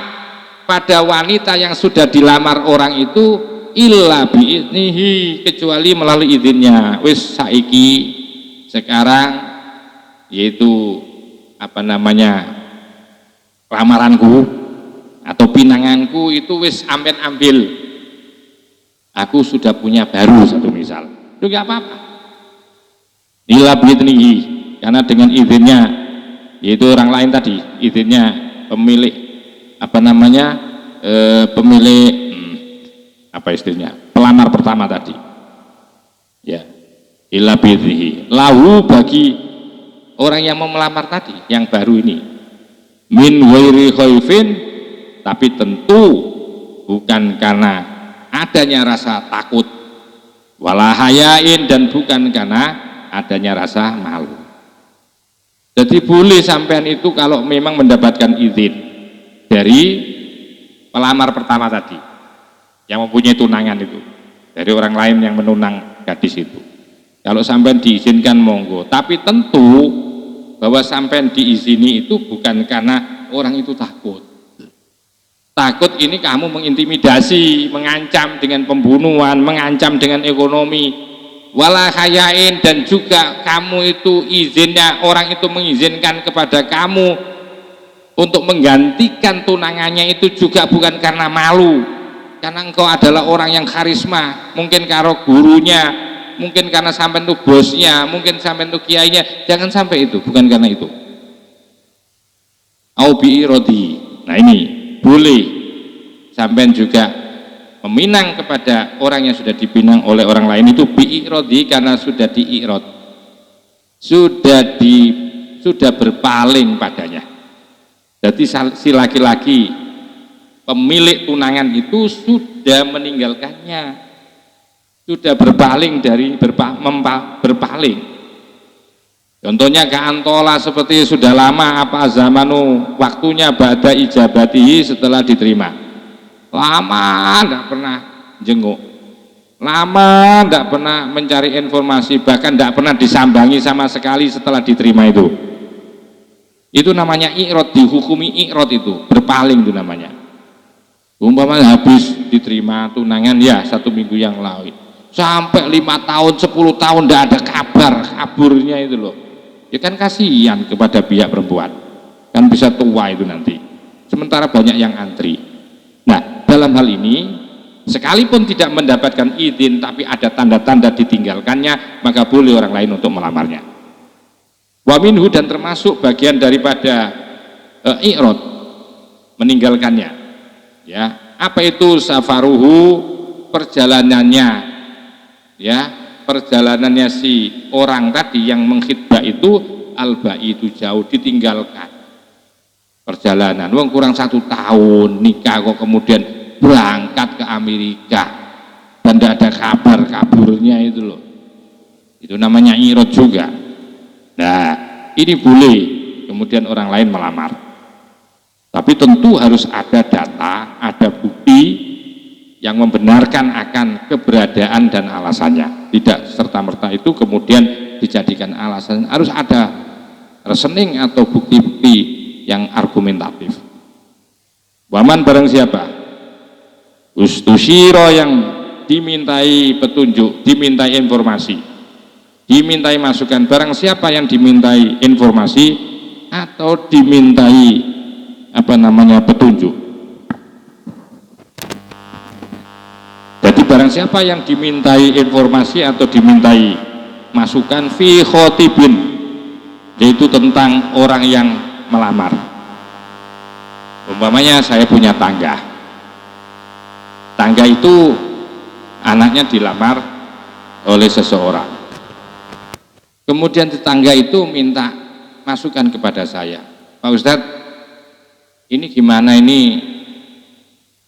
pada wanita yang sudah dilamar orang itu illa biiznihi, kecuali melalui izinnya. Wis saiki sekarang, yaitu apa namanya, lamaranku atau pinanganku itu wis ampen ambil, aku sudah punya baru satu misal, itu nggak apa-apa. Illa biiznihi, karena dengan izinnya, yaitu orang lain tadi, izinnya pemilik apa namanya, pemilik apa istilahnya, pelamar pertama tadi, ya, illa biiznihi lahu, bagi orang yang mau melamar tadi, yang baru ini, min ghairi khaifin, tapi tentu bukan karena adanya rasa takut, wala hayain, dan bukan karena adanya rasa malu. Jadi boleh sampean itu kalau memang mendapatkan izin dari pelamar pertama tadi, yang mempunyai tunangan itu, dari orang lain yang menunang gadis itu, kalau sampean diizinkan monggo. Tapi tentu bahwa sampean diizini itu bukan karena orang itu takut. Takut ini kamu mengintimidasi, mengancam dengan pembunuhan, mengancam dengan ekonomi, wala hayain, dan juga kamu itu izinnya, orang itu mengizinkan kepada kamu untuk menggantikan tunangannya itu juga bukan karena malu, karena engkau adalah orang yang karisma, mungkin karo gurunya, mungkin karena sampai itu bosnya, mungkin sampai itu kiainya. Jangan sampai itu, bukan karena itu. Au bi'irodi. Nah ini boleh sampai juga meminang kepada orang yang sudah dipinang oleh orang lain itu bi'irodi, karena sudah di'irod, sudah berpaling padanya. Jadi si laki-laki pemilik tunangan itu sudah meninggalkannya, sudah berpaling dari berpaling. Contohnya keantola, seperti sudah lama apa zamanu, waktunya ba'da ijabatihi, setelah diterima, lama tidak pernah jenguk, lama tidak pernah mencari informasi, bahkan tidak pernah disambangi sama sekali setelah diterima itu namanya i'rad, dihukumi i'rad, itu berpaling, itu namanya. Umpamanya habis diterima tunangan, ya 1 minggu yang lalu, sampai 5 tahun 10 tahun tidak ada kabar, kaburnya itu loh, ya kan kasihan kepada pihak perempuan, kan bisa tua itu nanti, sementara banyak yang antri. Nah, dalam hal ini sekalipun tidak mendapatkan izin tapi ada tanda-tanda ditinggalkannya, maka boleh orang lain untuk melamarnya. Wa minhu, dan termasuk bagian daripada i'rad, meninggalkannya. Ya, apa itu safaruhu, perjalanannya, ya, perjalanannya si orang tadi yang mengkhidbah itu, alba'i, itu jauh, ditinggalkan perjalanan. Wong kurang 1 tahun nikah kok kemudian berangkat ke Amerika dan tidak ada kabar kaburnya itu loh, itu namanya i'rad juga. Nah, ini boleh kemudian orang lain melamar. Tapi tentu harus ada data, ada bukti yang membenarkan akan keberadaan dan alasannya. Tidak serta-merta itu kemudian dijadikan alasan, harus ada reasoning atau bukti-bukti yang argumentatif. Waman barang siapa ustusyiro yang dimintai petunjuk, dimintai informasi, dimintai masukan, barang siapa yang dimintai informasi atau dimintai petunjuk. Jadi barang siapa yang dimintai informasi atau dimintai masukan fi khotibin, yaitu tentang orang yang melamar. Umpamanya saya punya tangga itu anaknya dilamar oleh seseorang, kemudian tetangga itu minta masukan kepada saya, Pak Ustadz, ini gimana ini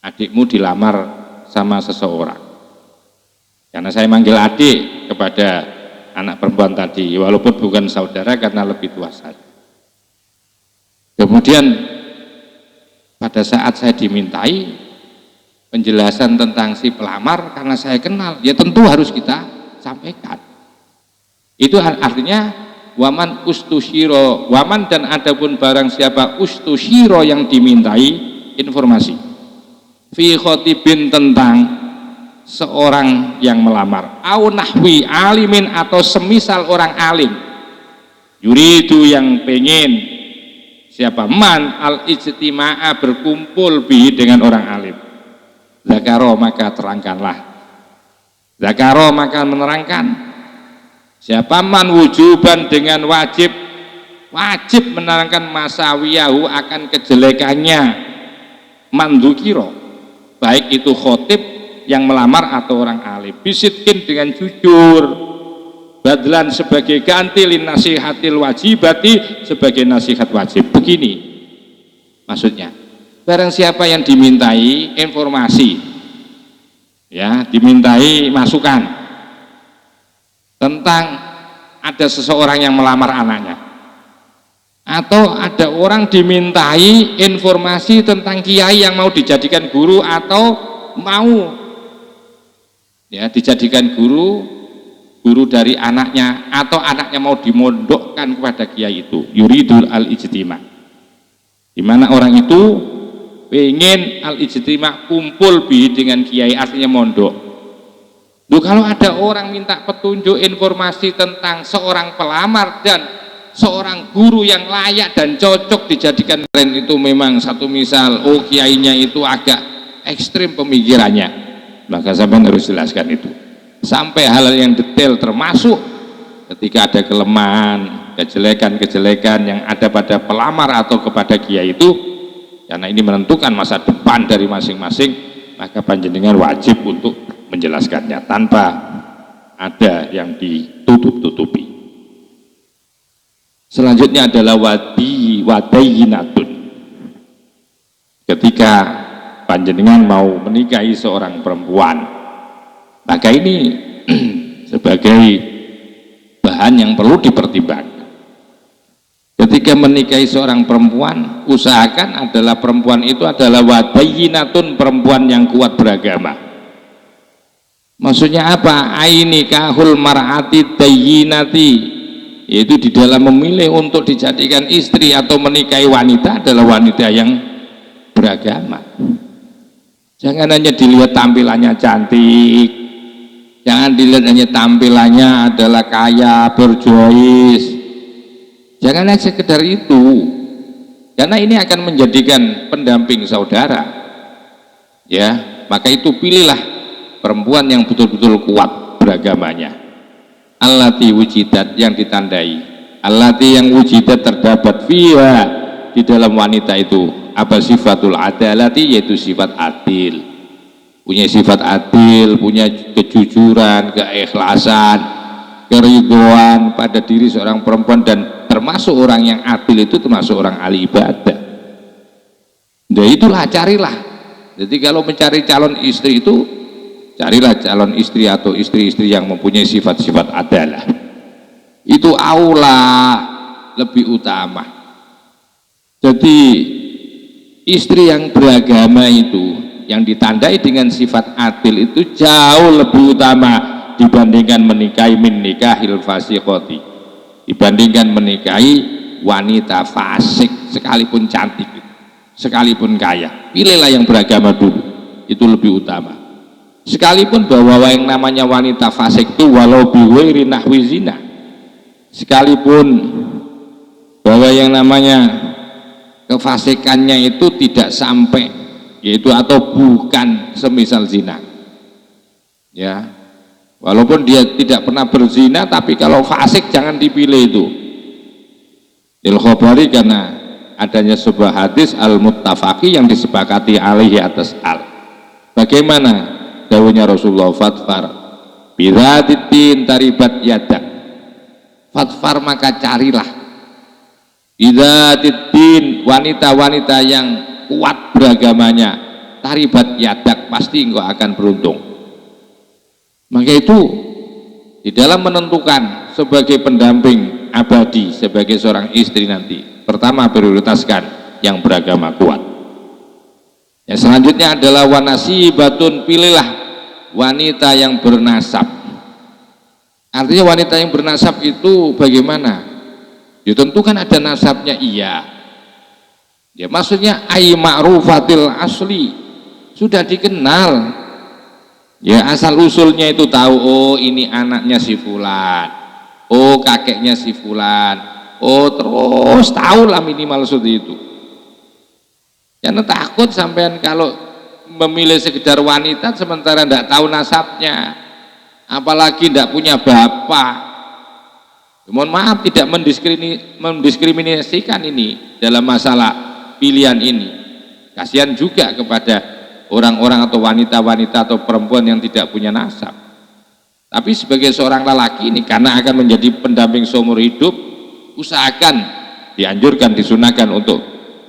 adikmu dilamar sama seseorang. Karena saya manggil adik kepada anak perempuan tadi, walaupun bukan saudara karena lebih tua saya. Kemudian pada saat saya dimintai penjelasan tentang si pelamar, karena saya kenal, ya tentu harus kita sampaikan. Itu artinya waman ustusyiro, waman dan adapun barang siapa ustusyiro yang dimintai informasi fi khotibin tentang seorang yang melamar, au nahwi alimin atau semisal orang alim, yuridu yang pengen siapa man al ijtima'a berkumpul bi dengan orang alim, zakaro maka terangkanlah, zakaro maka menerangkan siapa man wujuban dengan wajib menerangkan masawiyahu akan kejelekannya mandukiro, baik itu khotib yang melamar atau orang alim, bisitkin dengan jujur, badlan sebagai ganti lin nasihatil wajibati, sebagai nasihat wajib. Begini maksudnya, barang siapa yang dimintai informasi, ya dimintai masukan tentang ada seseorang yang melamar anaknya, atau ada orang dimintai informasi tentang kiai yang mau dijadikan guru atau mau ya dijadikan guru dari anaknya, atau anaknya mau dimondokkan kepada kiai itu, yuridul al-ijtima, di mana orang itu pengen al-ijtima kumpul bi dengan kiai, artinya mondok. Loh, kalau ada orang minta petunjuk informasi tentang seorang pelamar dan seorang guru yang layak dan cocok dijadikan keren, itu memang satu misal, oh kiainya itu agak ekstrim pemikirannya, maka sampai harus jelaskan itu sampai hal yang detail, termasuk ketika ada kelemahan, kejelekan-kejelekan yang ada pada pelamar atau kepada kiai itu, karena ini menentukan masa depan dari masing-masing, maka panjenengan wajib untuk menjelaskannya tanpa ada yang ditutup-tutupi. Selanjutnya adalah wadayinatun, ketika panjenengan mau menikahi seorang perempuan, maka ini sebagai bahan yang perlu dipertimbangkan. Ketika menikahi seorang perempuan, usahakan adalah perempuan itu adalah wadayinatun, perempuan yang kuat beragama. Maksudnya apa? Aini kahul mar'ati dayyinati, yaitu di dalam memilih untuk dijadikan istri atau menikahi wanita adalah wanita yang beragama. Jangan hanya dilihat tampilannya cantik, jangan dilihat hanya tampilannya adalah kaya, berjois, jangan hanya sekedar itu, karena ini akan menjadikan pendamping saudara, ya. Maka itu pilihlah perempuan yang betul-betul kuat beragamanya, allati wujidat, yang ditandai, allati yang wujidat terdapat fiha, di dalam wanita itu apa? Sifatul adalati, yaitu sifat adil, punya sifat adil, punya kejujuran, keikhlasan, keridhaan pada diri seorang perempuan, dan termasuk orang yang adil itu termasuk orang ahli ibadah. Nah itulah, carilah. Jadi kalau mencari calon istri itu, carilah calon istri atau istri-istri yang mempunyai sifat-sifat adalah, itu aula, lebih utama. Jadi istri yang beragama itu, yang ditandai dengan sifat adil itu jauh lebih utama dibandingkan menikahi min nikahil fasiqati, dibandingkan menikahi wanita fasik sekalipun cantik, sekalipun kaya. Pilihlah yang beragama dulu, itu lebih utama. Sekalipun bahwa yang namanya wanita fasik itu walau biwairi nahwi zina, sekalipun bahwa yang namanya kefasikannya itu tidak sampai, yaitu atau bukan semisal zina, ya, walaupun dia tidak pernah berzina, tapi kalau fasik jangan dipilih itu. Lil khobari, karena adanya sebuah hadis al-muttafaqi yang disepakati alaihi atas al. Bagaimana dawuhnya Rasulullah, fatfar bidzatiddin taribat yadak, fatfar maka carilah bidzatiddin, wanita-wanita yang kuat beragamanya, taribat yadak, pasti engkau akan beruntung. Maka itu di dalam menentukan sebagai pendamping abadi sebagai seorang istri nanti, pertama prioritaskan yang beragama kuat. Yang selanjutnya adalah wanasibatun, pilihlah wanita yang bernasab. Artinya wanita yang bernasab itu bagaimana? Ditentukan ada nasabnya, iya. Ya, maksudnya ai ma'rufatil asli, sudah dikenal. Ya, asal usulnya itu tahu, oh ini anaknya si fulan, oh kakeknya si fulan, oh terus tahulah minimal seperti itu. Jangan takut sampean kalau memilih sekedar wanita sementara tidak tahu nasabnya, apalagi tidak punya bapak. Mohon maaf, tidak mendiskriminasikan ini dalam masalah pilihan ini. Kasihan juga kepada orang-orang atau wanita-wanita atau perempuan yang tidak punya nasab. Tapi sebagai seorang lelaki ini, karena akan menjadi pendamping seumur hidup, usahakan, dianjurkan, disunahkan untuk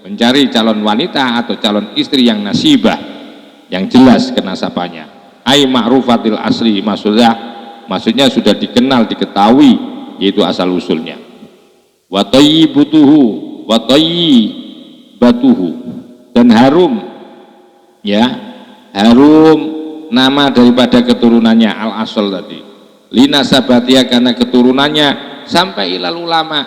mencari calon wanita atau calon istri yang nasibah, yang jelas kenasabannya. Ai ma'rufatil asli, maksudnya sudah dikenal, diketahui, yaitu asal usulnya. Wa thayyibatuhu, wa thayyibatuhu, dan harum, ya, harum nama daripada keturunannya, al asal tadi. Linasabatia, karena keturunannya sampai ilal ulama,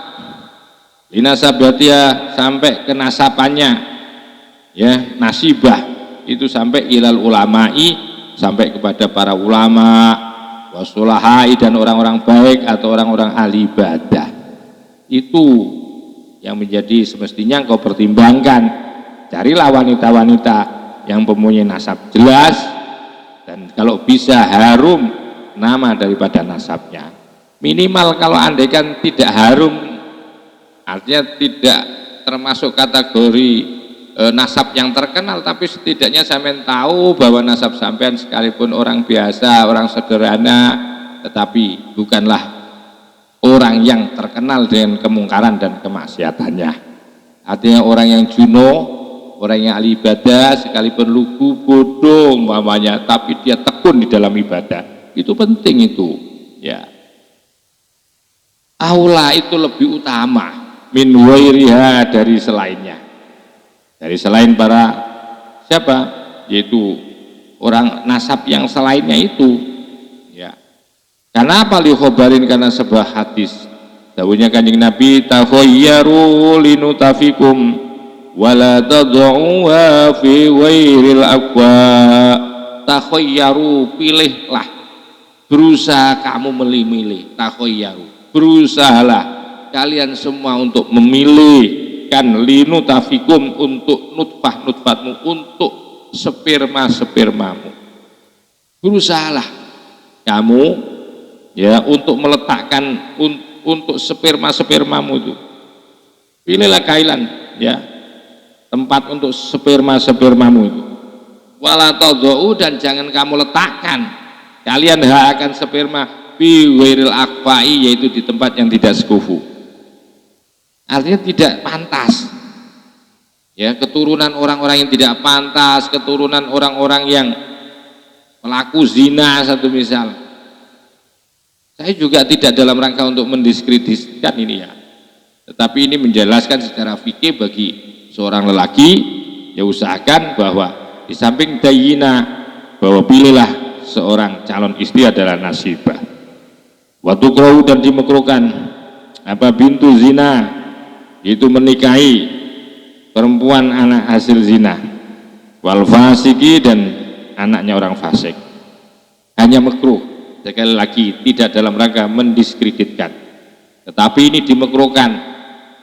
linasabatia sampai ke nasabannya, ya, nasibah itu sampai ilal ulama'i, sampai kepada para ulama, wasulahai, dan orang-orang baik atau orang-orang ahli ibadah. Itu yang menjadi semestinya engkau pertimbangkan. Carilah wanita-wanita yang mempunyai nasab jelas, dan kalau bisa harum nama daripada nasabnya. Minimal kalau andaikan tidak harum, artinya tidak termasuk kategori nasab yang terkenal, tapi setidaknya sampean tahu bahwa nasab sampean sekalipun orang biasa, orang sederhana, tetapi bukanlah orang yang terkenal dengan kemungkaran dan kemaksiatannya. Artinya orang yang juno, orang yang ahli ibadah, sekalipun lugu, bodoh umpamanya, tapi dia tekun di dalam ibadah. Itu penting itu, ya. Aula itu lebih utama min wairiha, dari selainnya, dari selain para siapa, yaitu orang nasab yang selainnya itu, ya. Karena apa? Li khobarin, karena sebuah hadis dawuhnya Kanjeng Nabi, takhayyaru linutafikum wala tad'uha fi wairil aqwa. Takhayyaru, pilihlah, berusaha kamu milih-milih. Takhayyaru, berusahalah kalian semua untuk memilihkan linutafikum, untuk nutfatmu, untuk spermamu. Berusahalah kamu, ya, untuk meletakkan untuk spermamu itu. Pilihlah kalian, ya, tempat untuk spermamu itu. Wala tadau, dan jangan kamu letakkan kalian akan sperma fi wairil aqfai, yaitu di tempat yang tidak sekufu. Artinya tidak pantas, ya, keturunan orang-orang yang tidak pantas, keturunan orang-orang yang pelaku zina satu misal. Saya juga tidak dalam rangka untuk mendiskreditkan ini, ya, tetapi ini menjelaskan secara fikih bagi seorang lelaki, ya, usahakan bahwa di samping dayina, bahwa pilihlah seorang calon istri adalah nasibah. Waktu tukrahu dan dimekruhkan apa bintu zina, itu menikahi perempuan anak hasil zina, wal fasiki dan anaknya orang fasik. Hanya makruh, sekali lagi tidak dalam rangka mendiskreditkan, tetapi ini dimekruhkan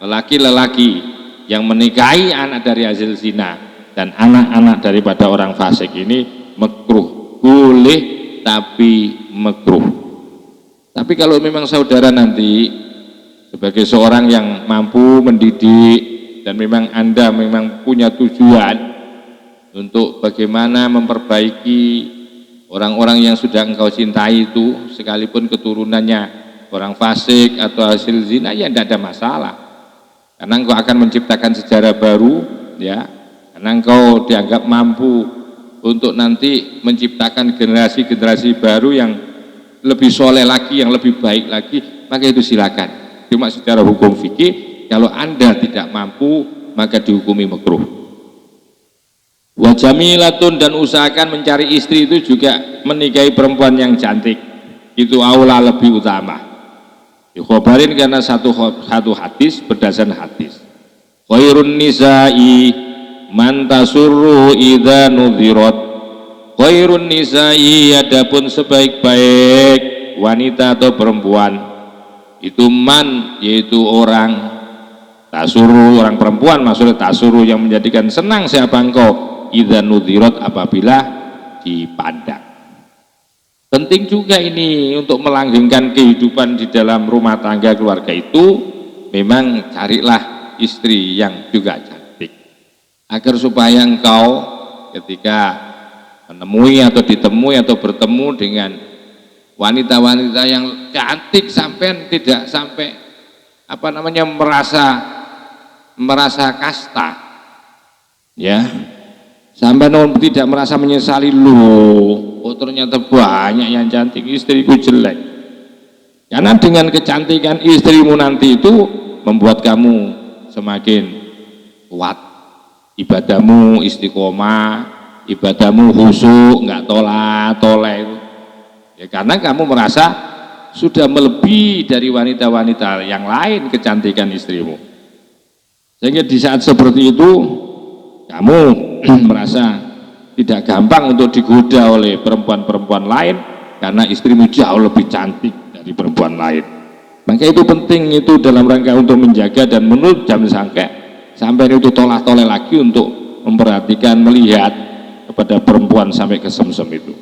lelaki-lelaki yang menikahi anak dari hasil zina dan anak-anak daripada orang fasik ini makruh, boleh tapi makruh. Tapi kalau memang saudara nanti sebagai seorang yang mampu mendidik dan memang Anda memang punya tujuan untuk bagaimana memperbaiki orang-orang yang sudah engkau cintai itu, sekalipun keturunannya orang fasik atau hasil zina, ya tidak ada masalah, karena engkau akan menciptakan sejarah baru, ya, karena engkau dianggap mampu untuk nanti menciptakan generasi-generasi baru yang lebih soleh lagi, yang lebih baik lagi, maka itu silakan. Cuma secara hukum fikih, kalau Anda tidak mampu, maka dihukumi makruh. Wa jamilatun, dan usahakan mencari istri itu juga menikahi perempuan yang cantik, itu aula, lebih utama. Dikhabarin karena satu hadis, berdasarkan hadis. Khairun nisa'i man tasurru idza nudhirat. Khairun nisa'i, adapun sebaik-baik wanita atau perempuan itu man, yaitu orang tasuru, orang perempuan, maksudnya tasuru yang menjadikan senang siapa engkau, idza nudhirat, apabila dipandang. Penting juga ini untuk melanggengkan kehidupan di dalam rumah tangga keluarga itu, memang carilah istri yang juga cantik, agar supaya engkau ketika menemui atau ditemui atau bertemu dengan wanita-wanita yang cantik, sampai tidak sampai merasa kasta, ya, sampai tidak merasa menyesali, loh, oh ternyata banyak yang cantik, istriku jelek. Karena dengan kecantikan istrimu nanti itu membuat kamu semakin kuat, ibadahmu istiqomah, ibadahmu khusyuk, nggak tolak-tolak itu. Ya, karena kamu merasa sudah melebihi dari wanita-wanita yang lain kecantikan istrimu. Sehingga di saat seperti itu kamu merasa tidak gampang untuk digoda oleh perempuan-perempuan lain, karena istrimu jauh lebih cantik dari perempuan lain. Maka itu penting itu dalam rangka untuk menjaga dan menurut jam sampai itu tolak-tolak lagi untuk memperhatikan, melihat kepada perempuan sampai kesemsem itu.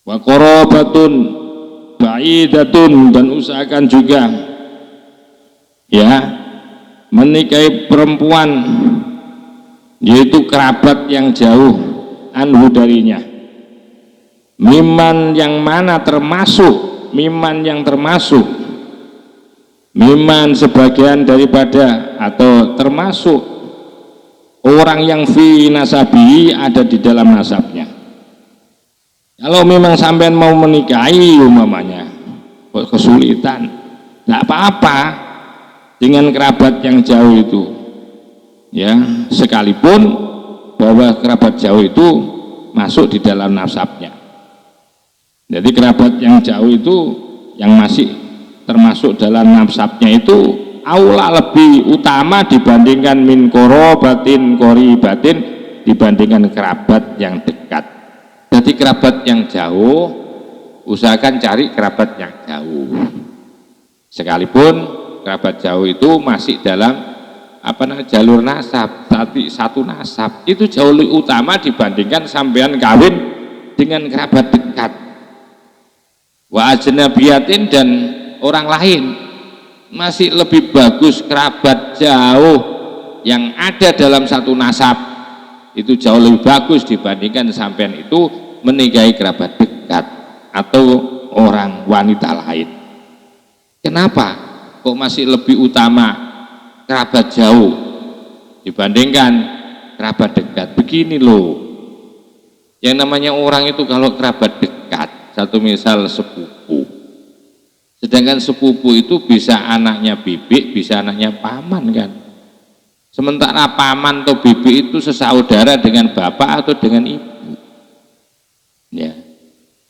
Wa qarabatun ba'idatun, dan usahakan juga ya menikahi perempuan yaitu kerabat yang jauh anhu darinya, miman yang mana termasuk, miman yang termasuk, miman sebagian daripada atau termasuk orang yang fi nasabi, ada di dalam nasabnya. Kalau memang sampean mau menikahi umpamanya kesulitan, tidak apa-apa dengan kerabat yang jauh itu, ya, sekalipun bahwa kerabat jauh itu masuk di dalam nasabnya. Jadi kerabat yang jauh itu yang masih termasuk dalam nasabnya itu aula, lebih utama dibandingkan min qorobatin qoribatin, dibandingkan kerabat yang dekat. Jadi kerabat yang jauh usahakan cari kerabat yang jauh, sekalipun kerabat jauh itu masih dalam jalur nasab, tapi satu nasab, itu jauh lebih utama dibandingkan sampean kawin dengan kerabat dekat. Wa ajnabiyatin, dan orang lain, masih lebih bagus kerabat jauh yang ada dalam satu nasab, itu jauh lebih bagus dibandingkan sampean itu menikahi kerabat dekat atau orang wanita lain. Kenapa kok masih lebih utama kerabat jauh dibandingkan kerabat dekat? Begini loh, yang namanya orang itu kalau kerabat dekat, satu misal sepupu, sedangkan sepupu itu bisa anaknya bibik, bisa anaknya paman kan. Sementara paman atau bibik itu sesaudara dengan bapak atau dengan ibu, ya.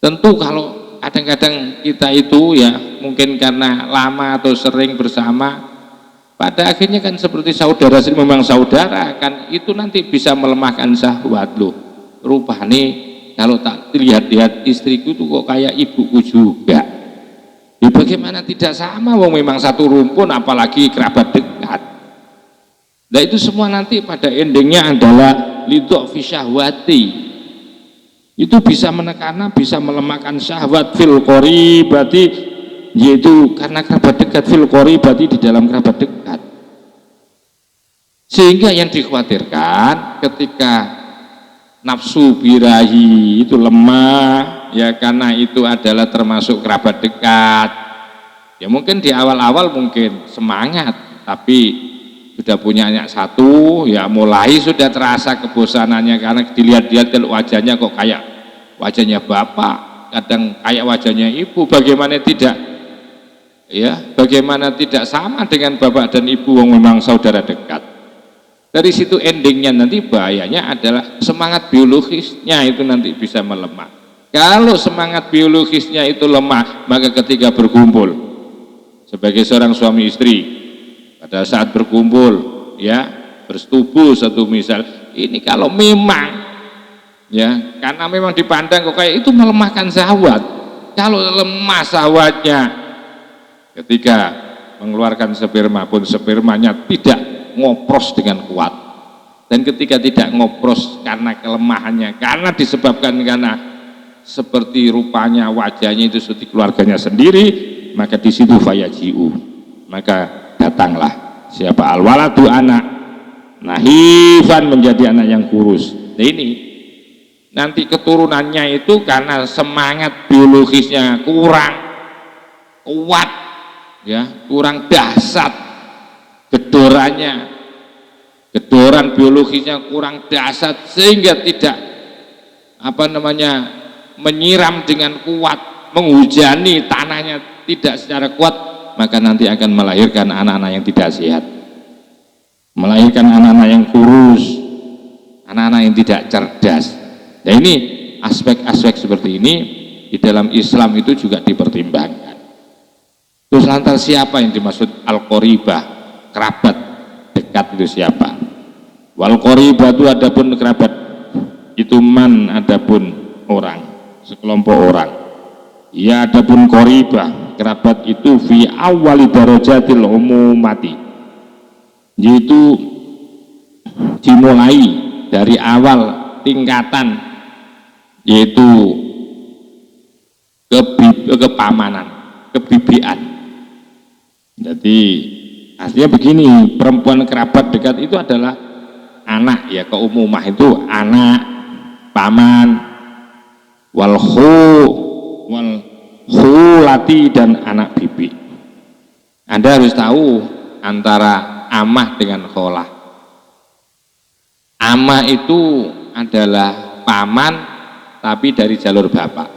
Tentu kalau kadang-kadang kita itu ya mungkin karena lama atau sering bersama, pada akhirnya kan seperti saudara, memang saudara kan, itu nanti bisa melemahkan syahwat. Loh, rupanya kalau tak lihat-lihat istriku tuh kok kayak ibuku juga. Ya bagaimana tidak sama, wong memang satu rumpun apalagi kerabat dekat. Nah itu semua nanti pada endingnya adalah lidok fi syahwati. Itu bisa menekan, bisa melemahkan syahwat fil qaribati, yaitu karena kerabat dekat, fil qaribati di dalam kerabat dekat. Sehingga yang dikhawatirkan ketika nafsu birahi itu lemah, ya karena itu adalah termasuk kerabat dekat. Ya mungkin di awal-awal mungkin semangat, tapi sudah punya anak satu, ya mulai sudah terasa kebosanannya karena dilihat-lihat kalau wajahnya kok kayak wajahnya bapak, kadang kayak wajahnya ibu. Bagaimana tidak? Ya, bagaimana tidak sama dengan bapak dan ibu yang memang saudara dekat? Dari situ endingnya nanti bahayanya adalah semangat biologisnya itu nanti bisa melemah. Kalau semangat biologisnya itu lemah, maka ketika berkumpul sebagai seorang suami istri, pada saat berkumpul ya bersetubuh satu misal, ini kalau memang ya karena memang dipandang kok kayak itu melemahkan syahwat. Kalau lemah syahwatnya ketika mengeluarkan sperma pun spermanya tidak ngopros dengan kuat, dan ketika tidak ngopros karena kelemahannya, karena disebabkan karena seperti rupanya wajahnya itu seperti keluarganya sendiri, maka di situ fayajiu, maka datanglah siapa alwaladu anak nahifan, menjadi anak yang kurus. Nah ini nanti keturunannya itu karena semangat biologisnya kurang kuat, ya kurang dahsyat, gedoran biologisnya kurang dahsyat, sehingga tidak menyiram dengan kuat, menghujani tanahnya tidak secara kuat, maka nanti akan melahirkan anak-anak yang tidak sehat, melahirkan anak-anak yang kurus, anak-anak yang tidak cerdas. Nah ini aspek-aspek seperti ini di dalam Islam itu juga dipertimbangkan. Terus lantas siapa yang dimaksud al-qoribah? Kerabat dekat itu siapa? Wal qoribah itu adapun kerabat itu man, adapun orang, sekelompok orang. Ya adapun qoribah, kerabat itu fi awali darajatil umumati, yaitu dimulai dari awal tingkatan, yaitu kepamanan, kebibian. Jadi artinya begini, perempuan kerabat dekat itu adalah anak, ya keumumah itu anak, paman, wal khulati, dan anak bibi. Anda harus tahu antara amah dengan kholah. Amah itu adalah paman tapi dari jalur bapak,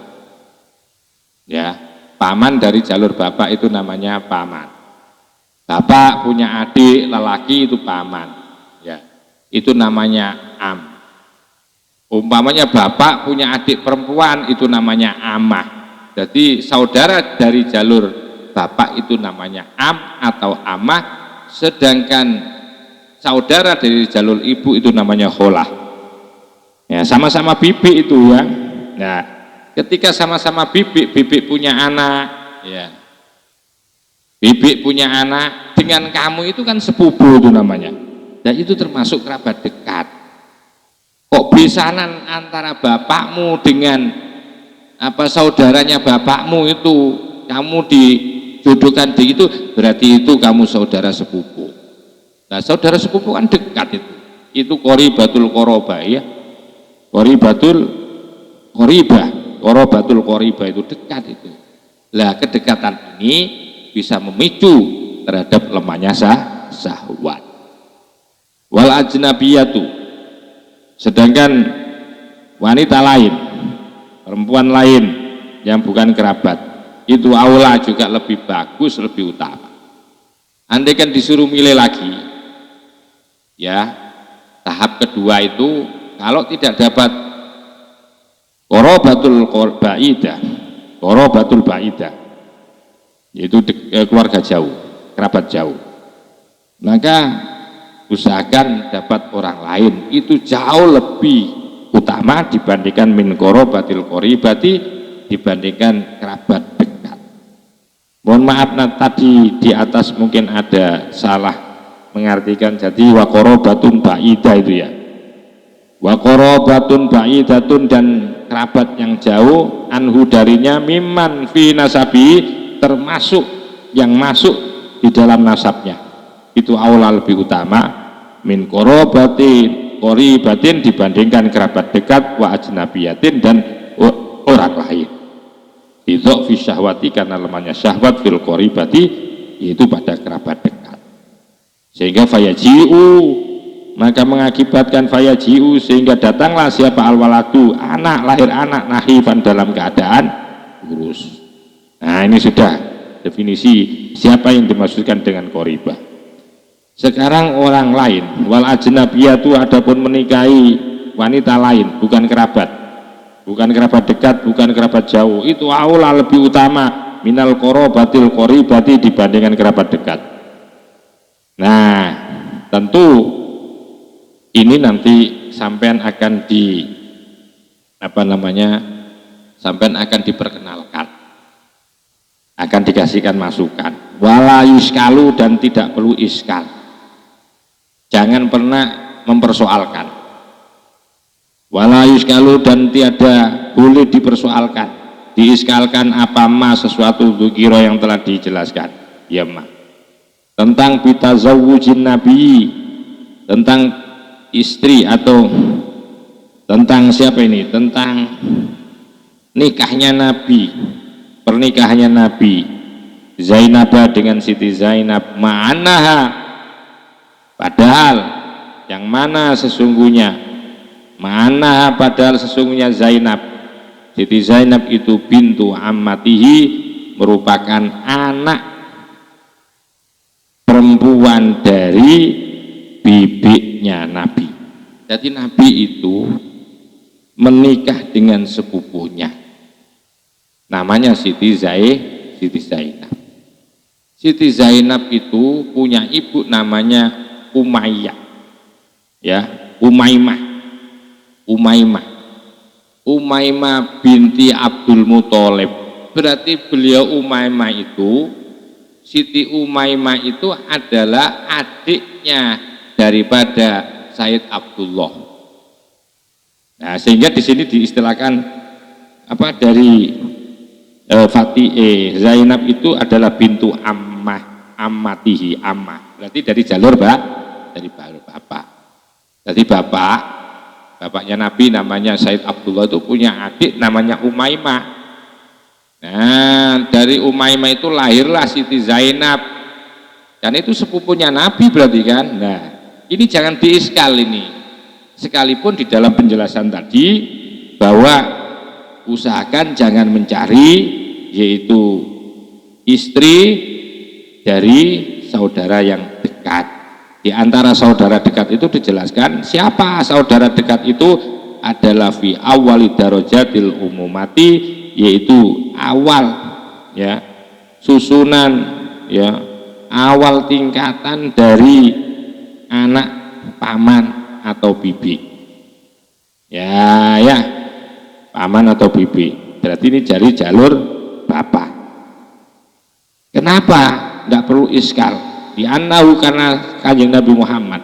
ya paman dari jalur bapak itu namanya paman. Bapak punya adik lelaki itu paman, ya itu namanya am. Umpamanya bapak punya adik perempuan itu namanya amah. Jadi saudara dari jalur bapak itu namanya am atau amah, sedangkan saudara dari jalur ibu itu namanya kholah. Ya sama-sama bibi itu ya. Nah ketika sama-sama bibi punya anak, ya bibi punya anak, dengan kamu itu kan sepupu itu namanya, dan itu termasuk kerabat dekat. Kok besanan antara bapakmu dengan saudaranya bapakmu itu, kamu dijodohkan di itu, berarti itu kamu saudara sepupu. Nah saudara sepupu kan dekat itu qoribatul qoroba, ya qoribatul qoriba itu dekat itu. Lah kedekatan ini bisa memicu terhadap lemahnya syahwat. Wal ajnabiyatu, sedangkan wanita lain, perempuan lain yang bukan kerabat itu aula, juga lebih bagus, lebih utama. Andai kan disuruh milih lagi, ya tahap kedua itu kalau tidak dapat Qarabatul ba'idah, qarabatul ba'idah, yaitu keluarga jauh, kerabat jauh. Maka usahakan dapat orang lain, itu jauh lebih utama dibandingkan min qarabatil qaribati, dibandingkan kerabat dekat. Mohon maaf, tadi di atas mungkin ada salah mengartikan, jadi wa qarabatun ba'idah itu ya, wa qarabatun ba'idatun, dan kerabat yang jauh, anhu darinya, mimman fi nasabi, termasuk yang masuk di dalam nasabnya, itu aula lebih utama min qarabatin qaribatin dibandingkan kerabat dekat, wa ajnabiyatin, dan orang lain. Idza fi syahwati, karena lemahnya syahwat, fil qaribati, yaitu pada kerabat dekat. Sehingga fayaji'u, maka mengakibatkan fayaji'u, sehingga datanglah siapa al-waladu, anak, lahir anak, nahifan, dalam keadaan kurus. Nah, ini sudah definisi siapa yang dimaksudkan dengan qaribah. Sekarang orang lain, wal ajnabiyatu, adapun menikahi wanita lain, bukan kerabat, bukan kerabat dekat, bukan kerabat jauh, itu aula lebih utama minal qarabatil qaribati, dibandingkan kerabat dekat. Nah, tentu ini nanti sampean akan sampean akan diperkenalkan, akan dikasihkan masukan. Wala yuskalu, dan tidak perlu iskal, jangan pernah mempersoalkan. Wala yuskalu, dan tiada boleh dipersoalkan, diiskalkan apa ma, sesuatu dzikira yang telah dijelaskan ya ma, tentang bitazawujin nabi, tentang istri atau tentang siapa ini, tentang nikahnya Nabi, pernikahannya Nabi Zainab dengan Siti Zainab, ma'anaha, padahal yang mana sesungguhnya, ma'anaha, padahal sesungguhnya Zainab, Siti Zainab itu bintu ammatihi, merupakan anak perempuan dari bibiknya Nabi. Jadi Nabi itu menikah dengan sepupunya, namanya Siti Zainab. Siti Zainab itu punya ibu namanya Umayyah, ya, Umaymah binti Abdul Muthalib. Berarti beliau Umaymah itu, Siti Umaymah itu adalah adiknya daripada Sayyid Abdullah. Nah, sehingga di sini diistilahkan apa, dari Zainab itu adalah bintu ammatihi, ammah. Berarti dari jalur bapak. Jadi bapaknya Nabi namanya Sayyid Abdullah itu punya adik namanya Umaymah. Nah, dari Umaymah itu lahirlah Siti Zainab. Dan itu sepupunya Nabi berarti kan. Nah, ini jangan diiskal ini. Sekalipun di dalam penjelasan tadi bahwa usahakan jangan mencari yaitu istri dari saudara yang dekat. Di antara saudara dekat itu dijelaskan siapa saudara dekat itu adalah fi awwali darajatil umumati, yaitu awal, ya, susunan, ya, awal tingkatan dari anak paman atau bibi, ya, paman atau bibi. Berarti ini dari jalur bapak. Kenapa tidak perlu iskal? Dianahu, karena kanjeng Nabi Muhammad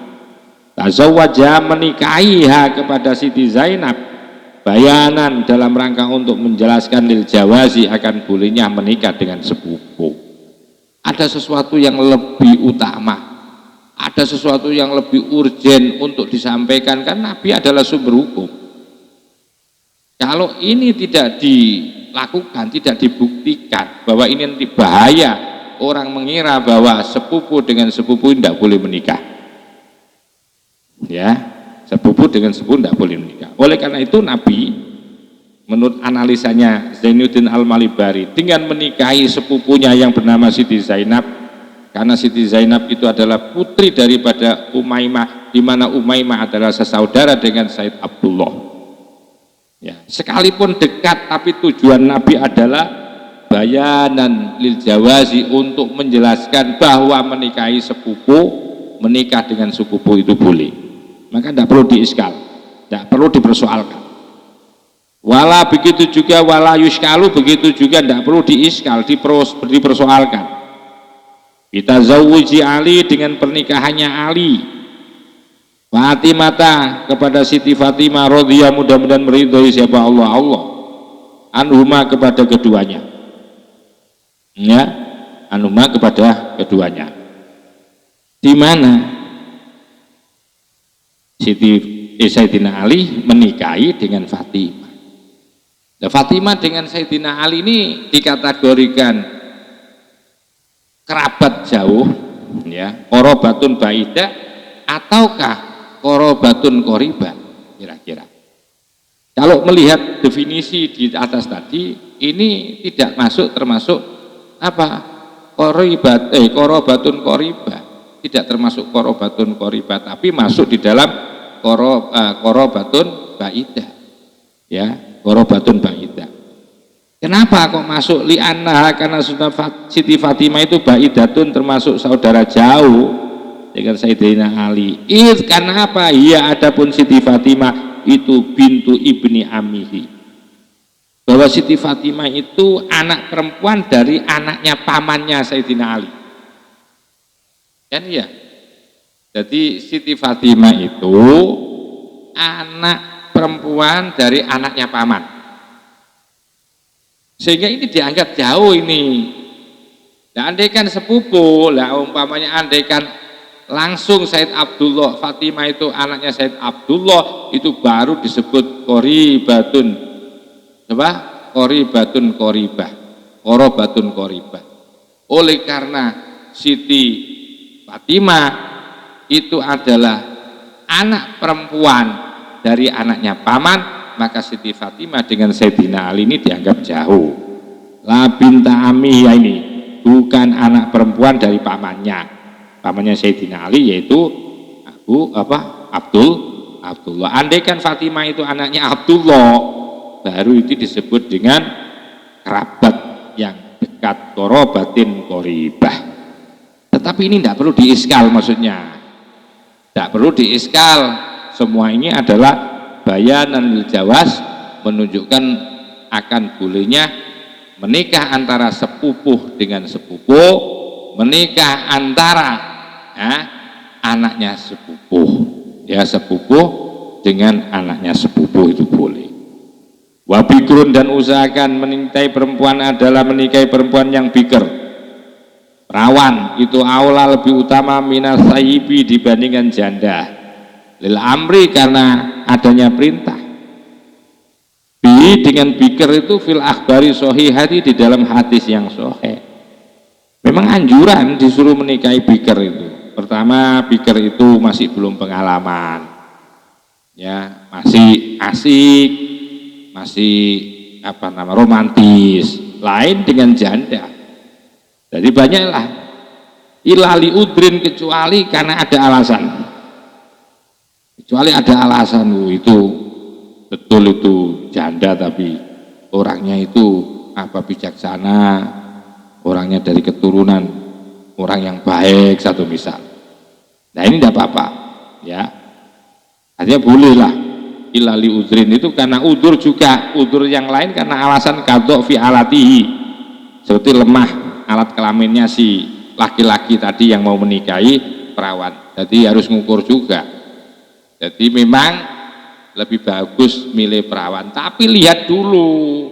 tazawwaja, menikahiha kepada Siti Zainab, bayanan, dalam rangka untuk menjelaskan lil jawazi, akan bolehnya menikah dengan sepupu. Ada sesuatu yang lebih utama, ada sesuatu yang lebih urgen untuk disampaikan, kan Nabi adalah sumber hukum. Kalau ini tidak dilakukan, tidak dibuktikan bahwa ini nanti bahaya, orang mengira bahwa sepupu dengan sepupu tidak boleh menikah, ya, sepupu dengan sepupu tidak boleh menikah. Oleh karena itu Nabi, menurut analisanya Zainuddin Al-Malibari, dengan menikahi sepupunya yang bernama Siti Zainab, karena Siti Zainab itu adalah putri daripada Umaymah, di mana Umaymah adalah sesaudara dengan Sayyid Abdullah. Ya, sekalipun dekat, tapi tujuan Nabi adalah bayanan lil jawazi, untuk menjelaskan bahwa menikahi sepupu, menikah dengan sepupu itu boleh. Maka tidak perlu diiskal, tidak perlu dipersoalkan. Wala begitu juga, wala yuskalu begitu juga, tidak perlu diiskal, dipersoalkan. Kita zawuji Ali, dengan pernikahannya Ali, Fatimata, kepada Siti Fatimah, radhiyallahu, mudah-mudahan meridhoi siapa Allah anhuma, kepada keduanya, ya, anhuma, kepada keduanya. Di mana Sayyidina Ali menikahi dengan Fatimah. Nah, Fatimah dengan Sayyidina Ali ini dikategorikan kerabat jauh, ya, qorobatun baidah, ataukah qorobatun qoriba, kira-kira. Kalau melihat definisi di atas tadi, ini tidak masuk termasuk apa? Qorobatun qoriba, tidak termasuk qorobatun qoriba, tapi masuk di dalam qorobatun baidah, ya, qorobatun baidah. Kenapa kok masuk li'annaha, karena sudah Siti Fatimah itu baidatun, termasuk saudara jauh dengan Sayyidina Ali. Karena apa? Iya, adapun Siti Fatimah itu bintu ibni amihi, bahwa Siti Fatimah itu anak perempuan dari anaknya pamannya Sayyidina Ali, kan ya. Jadi Siti Fatimah itu anak perempuan dari anaknya paman, sehingga ini dianggap jauh ini. Nah, andaikan sepupu, lah umpamanya andaikan langsung Said Abdullah, Fatimah itu anaknya Said Abdullah, itu baru disebut qoribatun, apa? Qoribatun qoribah, qorobatun qoribah. Oleh karena Siti Fatimah itu adalah anak perempuan dari anaknya paman, maka Siti Fatimah dengan Sayyidina Ali ini dianggap jauh. La binta amih, ya, ini bukan anak perempuan dari pamannya Sayyidina Ali, yaitu Abdullah. Andaikan Fatimah itu anaknya Abdullah, baru itu disebut dengan kerabat yang dekat, qorobatin qoribah. Tetapi ini tidak perlu diiskal, maksudnya tidak perlu diiskal. Semua ini adalah bayanan lil jawaz, menunjukkan akan bolehnya menikah antara sepupuh dengan sepupuh, menikah antara anaknya sepupuh, ya, sepupuh dengan anaknya sepupuh itu boleh. Wabikrun, dan usahakan menikahi perempuan adalah menikahi perempuan yang bikr, perawan, itu aula, lebih utama, minas sahibi, dibandingkan janda, lil amri, karena adanya perintah. Dengan bikr itu fil akhbari sahihati, di dalam hadis yang sahih. Memang anjuran disuruh menikahi bikr itu. Pertama, bikr itu masih belum pengalaman, ya, masih asik, masih romantis, lain dengan janda. Jadi banyaklah ilali udrin, kecuali karena ada alasan, itu betul itu janda tapi orangnya itu bijaksana, orangnya dari keturunan orang yang baik, satu misal. Nah, ini tidak apa-apa, ya, artinya bolehlah ilali udrin itu karena udur juga, udur yang lain karena alasan qadha fi alatihi, seperti lemah alat kelaminnya si laki-laki tadi yang mau menikahi perawan, jadi harus ngukur juga. Jadi memang lebih bagus milih perawan, tapi lihat dulu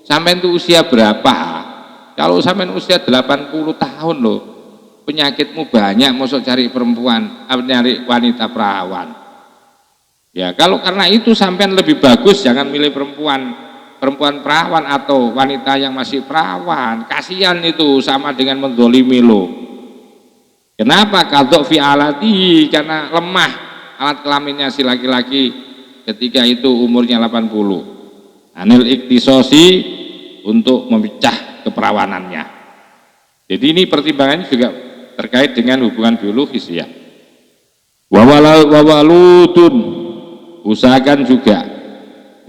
sampai itu usia berapa. Kalau sampai usia 80 tahun loh, penyakitmu banyak, masuk cari perempuan, nyari wanita perawan. Ya, kalau karena itu sampean lebih bagus jangan milih perempuan perawan atau wanita yang masih perawan. Kasihan itu, sama dengan menzolimi lo. Kenapa? Qadha fi alatihi, karena lemah alat kelaminnya si laki-laki ketika itu umurnya 80. Anil iktisosi, untuk memecah keperawanannya. Jadi ini pertimbangannya juga terkait dengan hubungan biologis, ya. Wawaludun, usahakan juga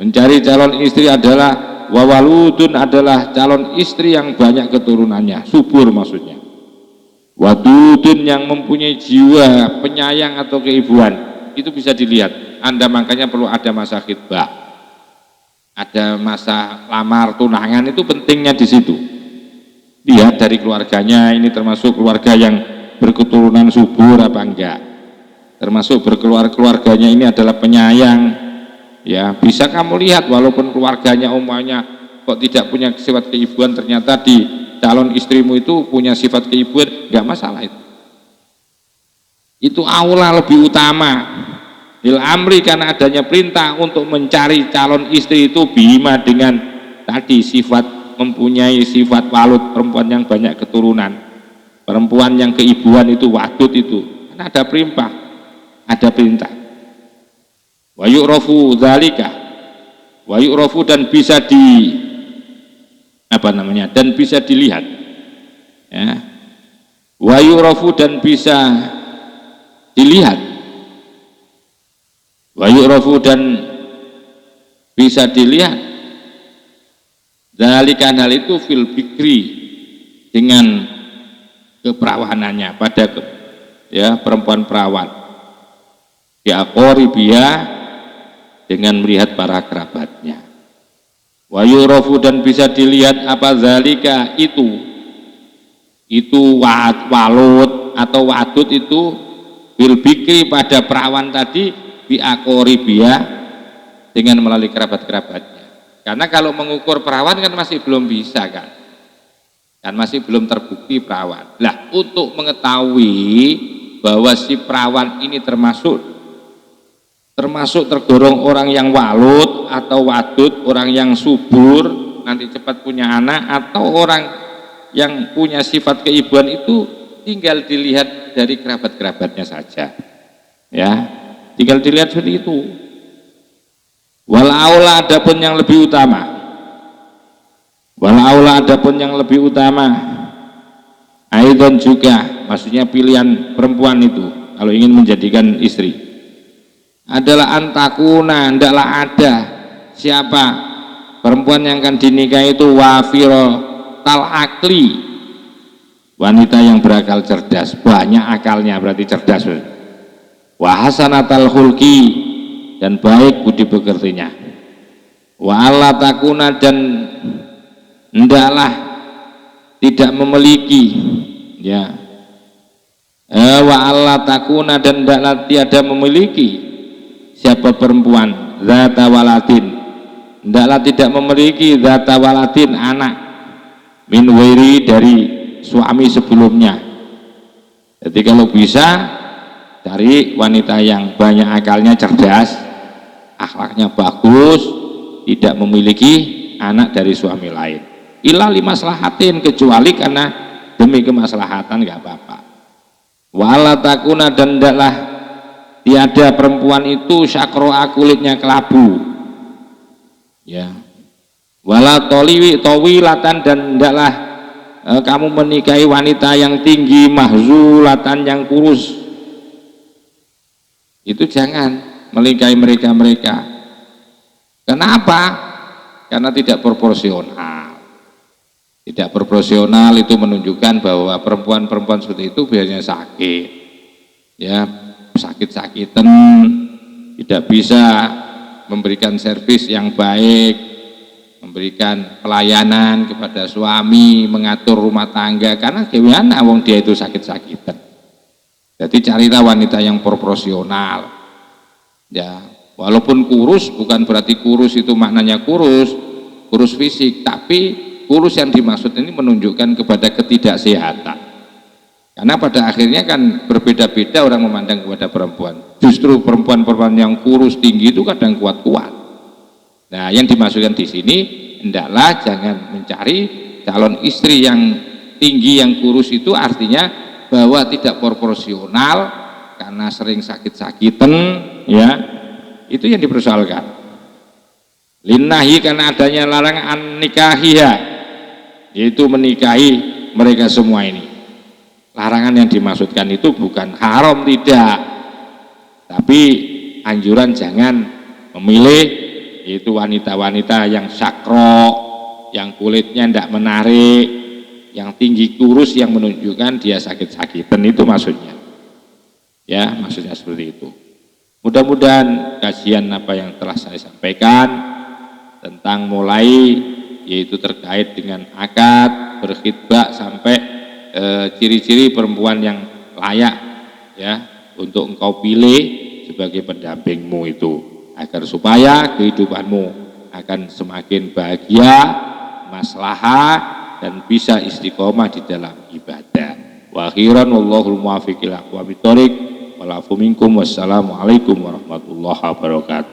Mencari calon istri adalah wawaludun, adalah calon istri yang banyak keturunannya, subur maksudnya. Wadudun, yang mempunyai jiwa penyayang atau keibuan, itu bisa dilihat. Anda makanya perlu ada masa khitbah, ada masa lamar tunangan, itu pentingnya di situ. Lihat dari keluarganya, ini termasuk keluarga yang berketurunan subur apa enggak, termasuk keluarganya ini adalah penyayang, ya bisa kamu lihat. Walaupun keluarganya umumnya kok tidak punya sifat keibuan, ternyata di calon istrimu itu punya sifat keibuan, enggak masalah itu aula lebih utama bil amri, karena adanya perintah untuk mencari calon istri itu bima, dengan tadi sifat mempunyai sifat walud, perempuan yang banyak keturunan, perempuan yang keibuan itu, wadud itu, karena ada perintah, ada perintah. Wa yu'rafu dzalika, wa yu'rafu, dan bisa dan bisa dilihat, ya. Wa yu'rafu, dan bisa dilihat, wa yu'rafu, dan bisa dilihat. Dzalika, hal itu fil bikri, dengan keperawanannya, pada perempuan perawan, di aqoribia, dengan melihat para kerabatnya. Wa yu'rafu, dan bisa dilihat apa dzalika itu walud atau wadud itu fil bikri, pada perawan tadi, bi aqoribia, dengan melalui kerabat-kerabatnya. Karena kalau mengukur perawan kan masih belum bisa, kan masih belum terbukti perawan. Lah, untuk mengetahui bahwa si perawan ini termasuk tergolong orang yang walud atau wadud, orang yang subur, nanti cepat punya anak, atau orang yang punya sifat keibuan, itu tinggal dilihat dari kerabat-kerabatnya saja, ya, tinggal dilihat seperti itu. Wal aula, adapun yang lebih utama, aidon juga, maksudnya pilihan perempuan itu kalau ingin menjadikan istri, adalah antakuna, hendaklah ada siapa perempuan yang akan dinikahi itu wafiro tal akli, wanita yang berakal cerdas, banyak akalnya, berarti cerdas. Wahasanatal hulki, dan baik budi pekertinya. Wa alla takuna, dan hendaklah tidak memiliki, ya. Wa alla takuna, dan hendaklah tiada memiliki siapa perempuan zata waladin, hendaklah tidak memiliki zata waladin, anak, min wairi, dari suami sebelumnya. Jadi kalau bisa cari wanita yang banyak akalnya, cerdas, akhlaknya bagus, tidak memiliki anak dari suami lain. Illa limaslahatin, kecuali karena demi kemaslahatan, nggak apa-apa. Wala takuna, dan hendaklah tiada perempuan itu syakroa, kulitnya kelabu, ya. Wala towilatan, dan hendaklah kamu menikahi wanita yang tinggi, mahzulatan, yang kurus. Itu jangan menikahi mereka. Kenapa? Karena tidak proporsional. Tidak proporsional itu menunjukkan bahwa perempuan-perempuan seperti itu biasanya sakit, ya, sakit-sakitan, tidak bisa memberikan servis yang baik, memberikan pelayanan kepada suami, mengatur rumah tangga, karena gimana wong dia itu sakit-sakitan. Jadi carilah wanita yang proporsional, ya. Walaupun kurus, bukan berarti kurus itu maknanya kurus fisik, tapi kurus yang dimaksud ini menunjukkan kepada ketidaksehatan. Karena pada akhirnya kan berbeda-beda orang memandang kepada perempuan. Justru perempuan-perempuan yang kurus tinggi itu kadang kuat-kuat. Nah, yang dimaksudkan di sini, hendaklah jangan mencari calon istri yang tinggi, yang kurus, itu artinya bahwa tidak proporsional karena sering sakit-sakitan, ya. Itu yang dipersoalkan. Linnahi, karena adanya larangan nikahiha, yaitu menikahi mereka semua ini. Larangan yang dimaksudkan itu bukan haram, tidak, tapi anjuran jangan memilih yaitu wanita-wanita yang sakro, yang kulitnya tidak menarik, yang tinggi kurus, yang menunjukkan dia sakit-sakitan, itu maksudnya. Ya, maksudnya seperti itu. Mudah-mudahan kajian apa yang telah saya sampaikan tentang mulai yaitu terkait dengan akad, berkhitbah sampai ciri-ciri perempuan yang layak ya untuk engkau pilih sebagai pendampingmu itu, agar supaya kehidupanmu akan semakin bahagia, maslahah, dan bisa istiqomah di dalam ibadah. Wa akhiran wallahul muwaffiq ila aqwamit thoriq. Walafu minkum, wassalamualaikum warahmatullahi wabarakatuh.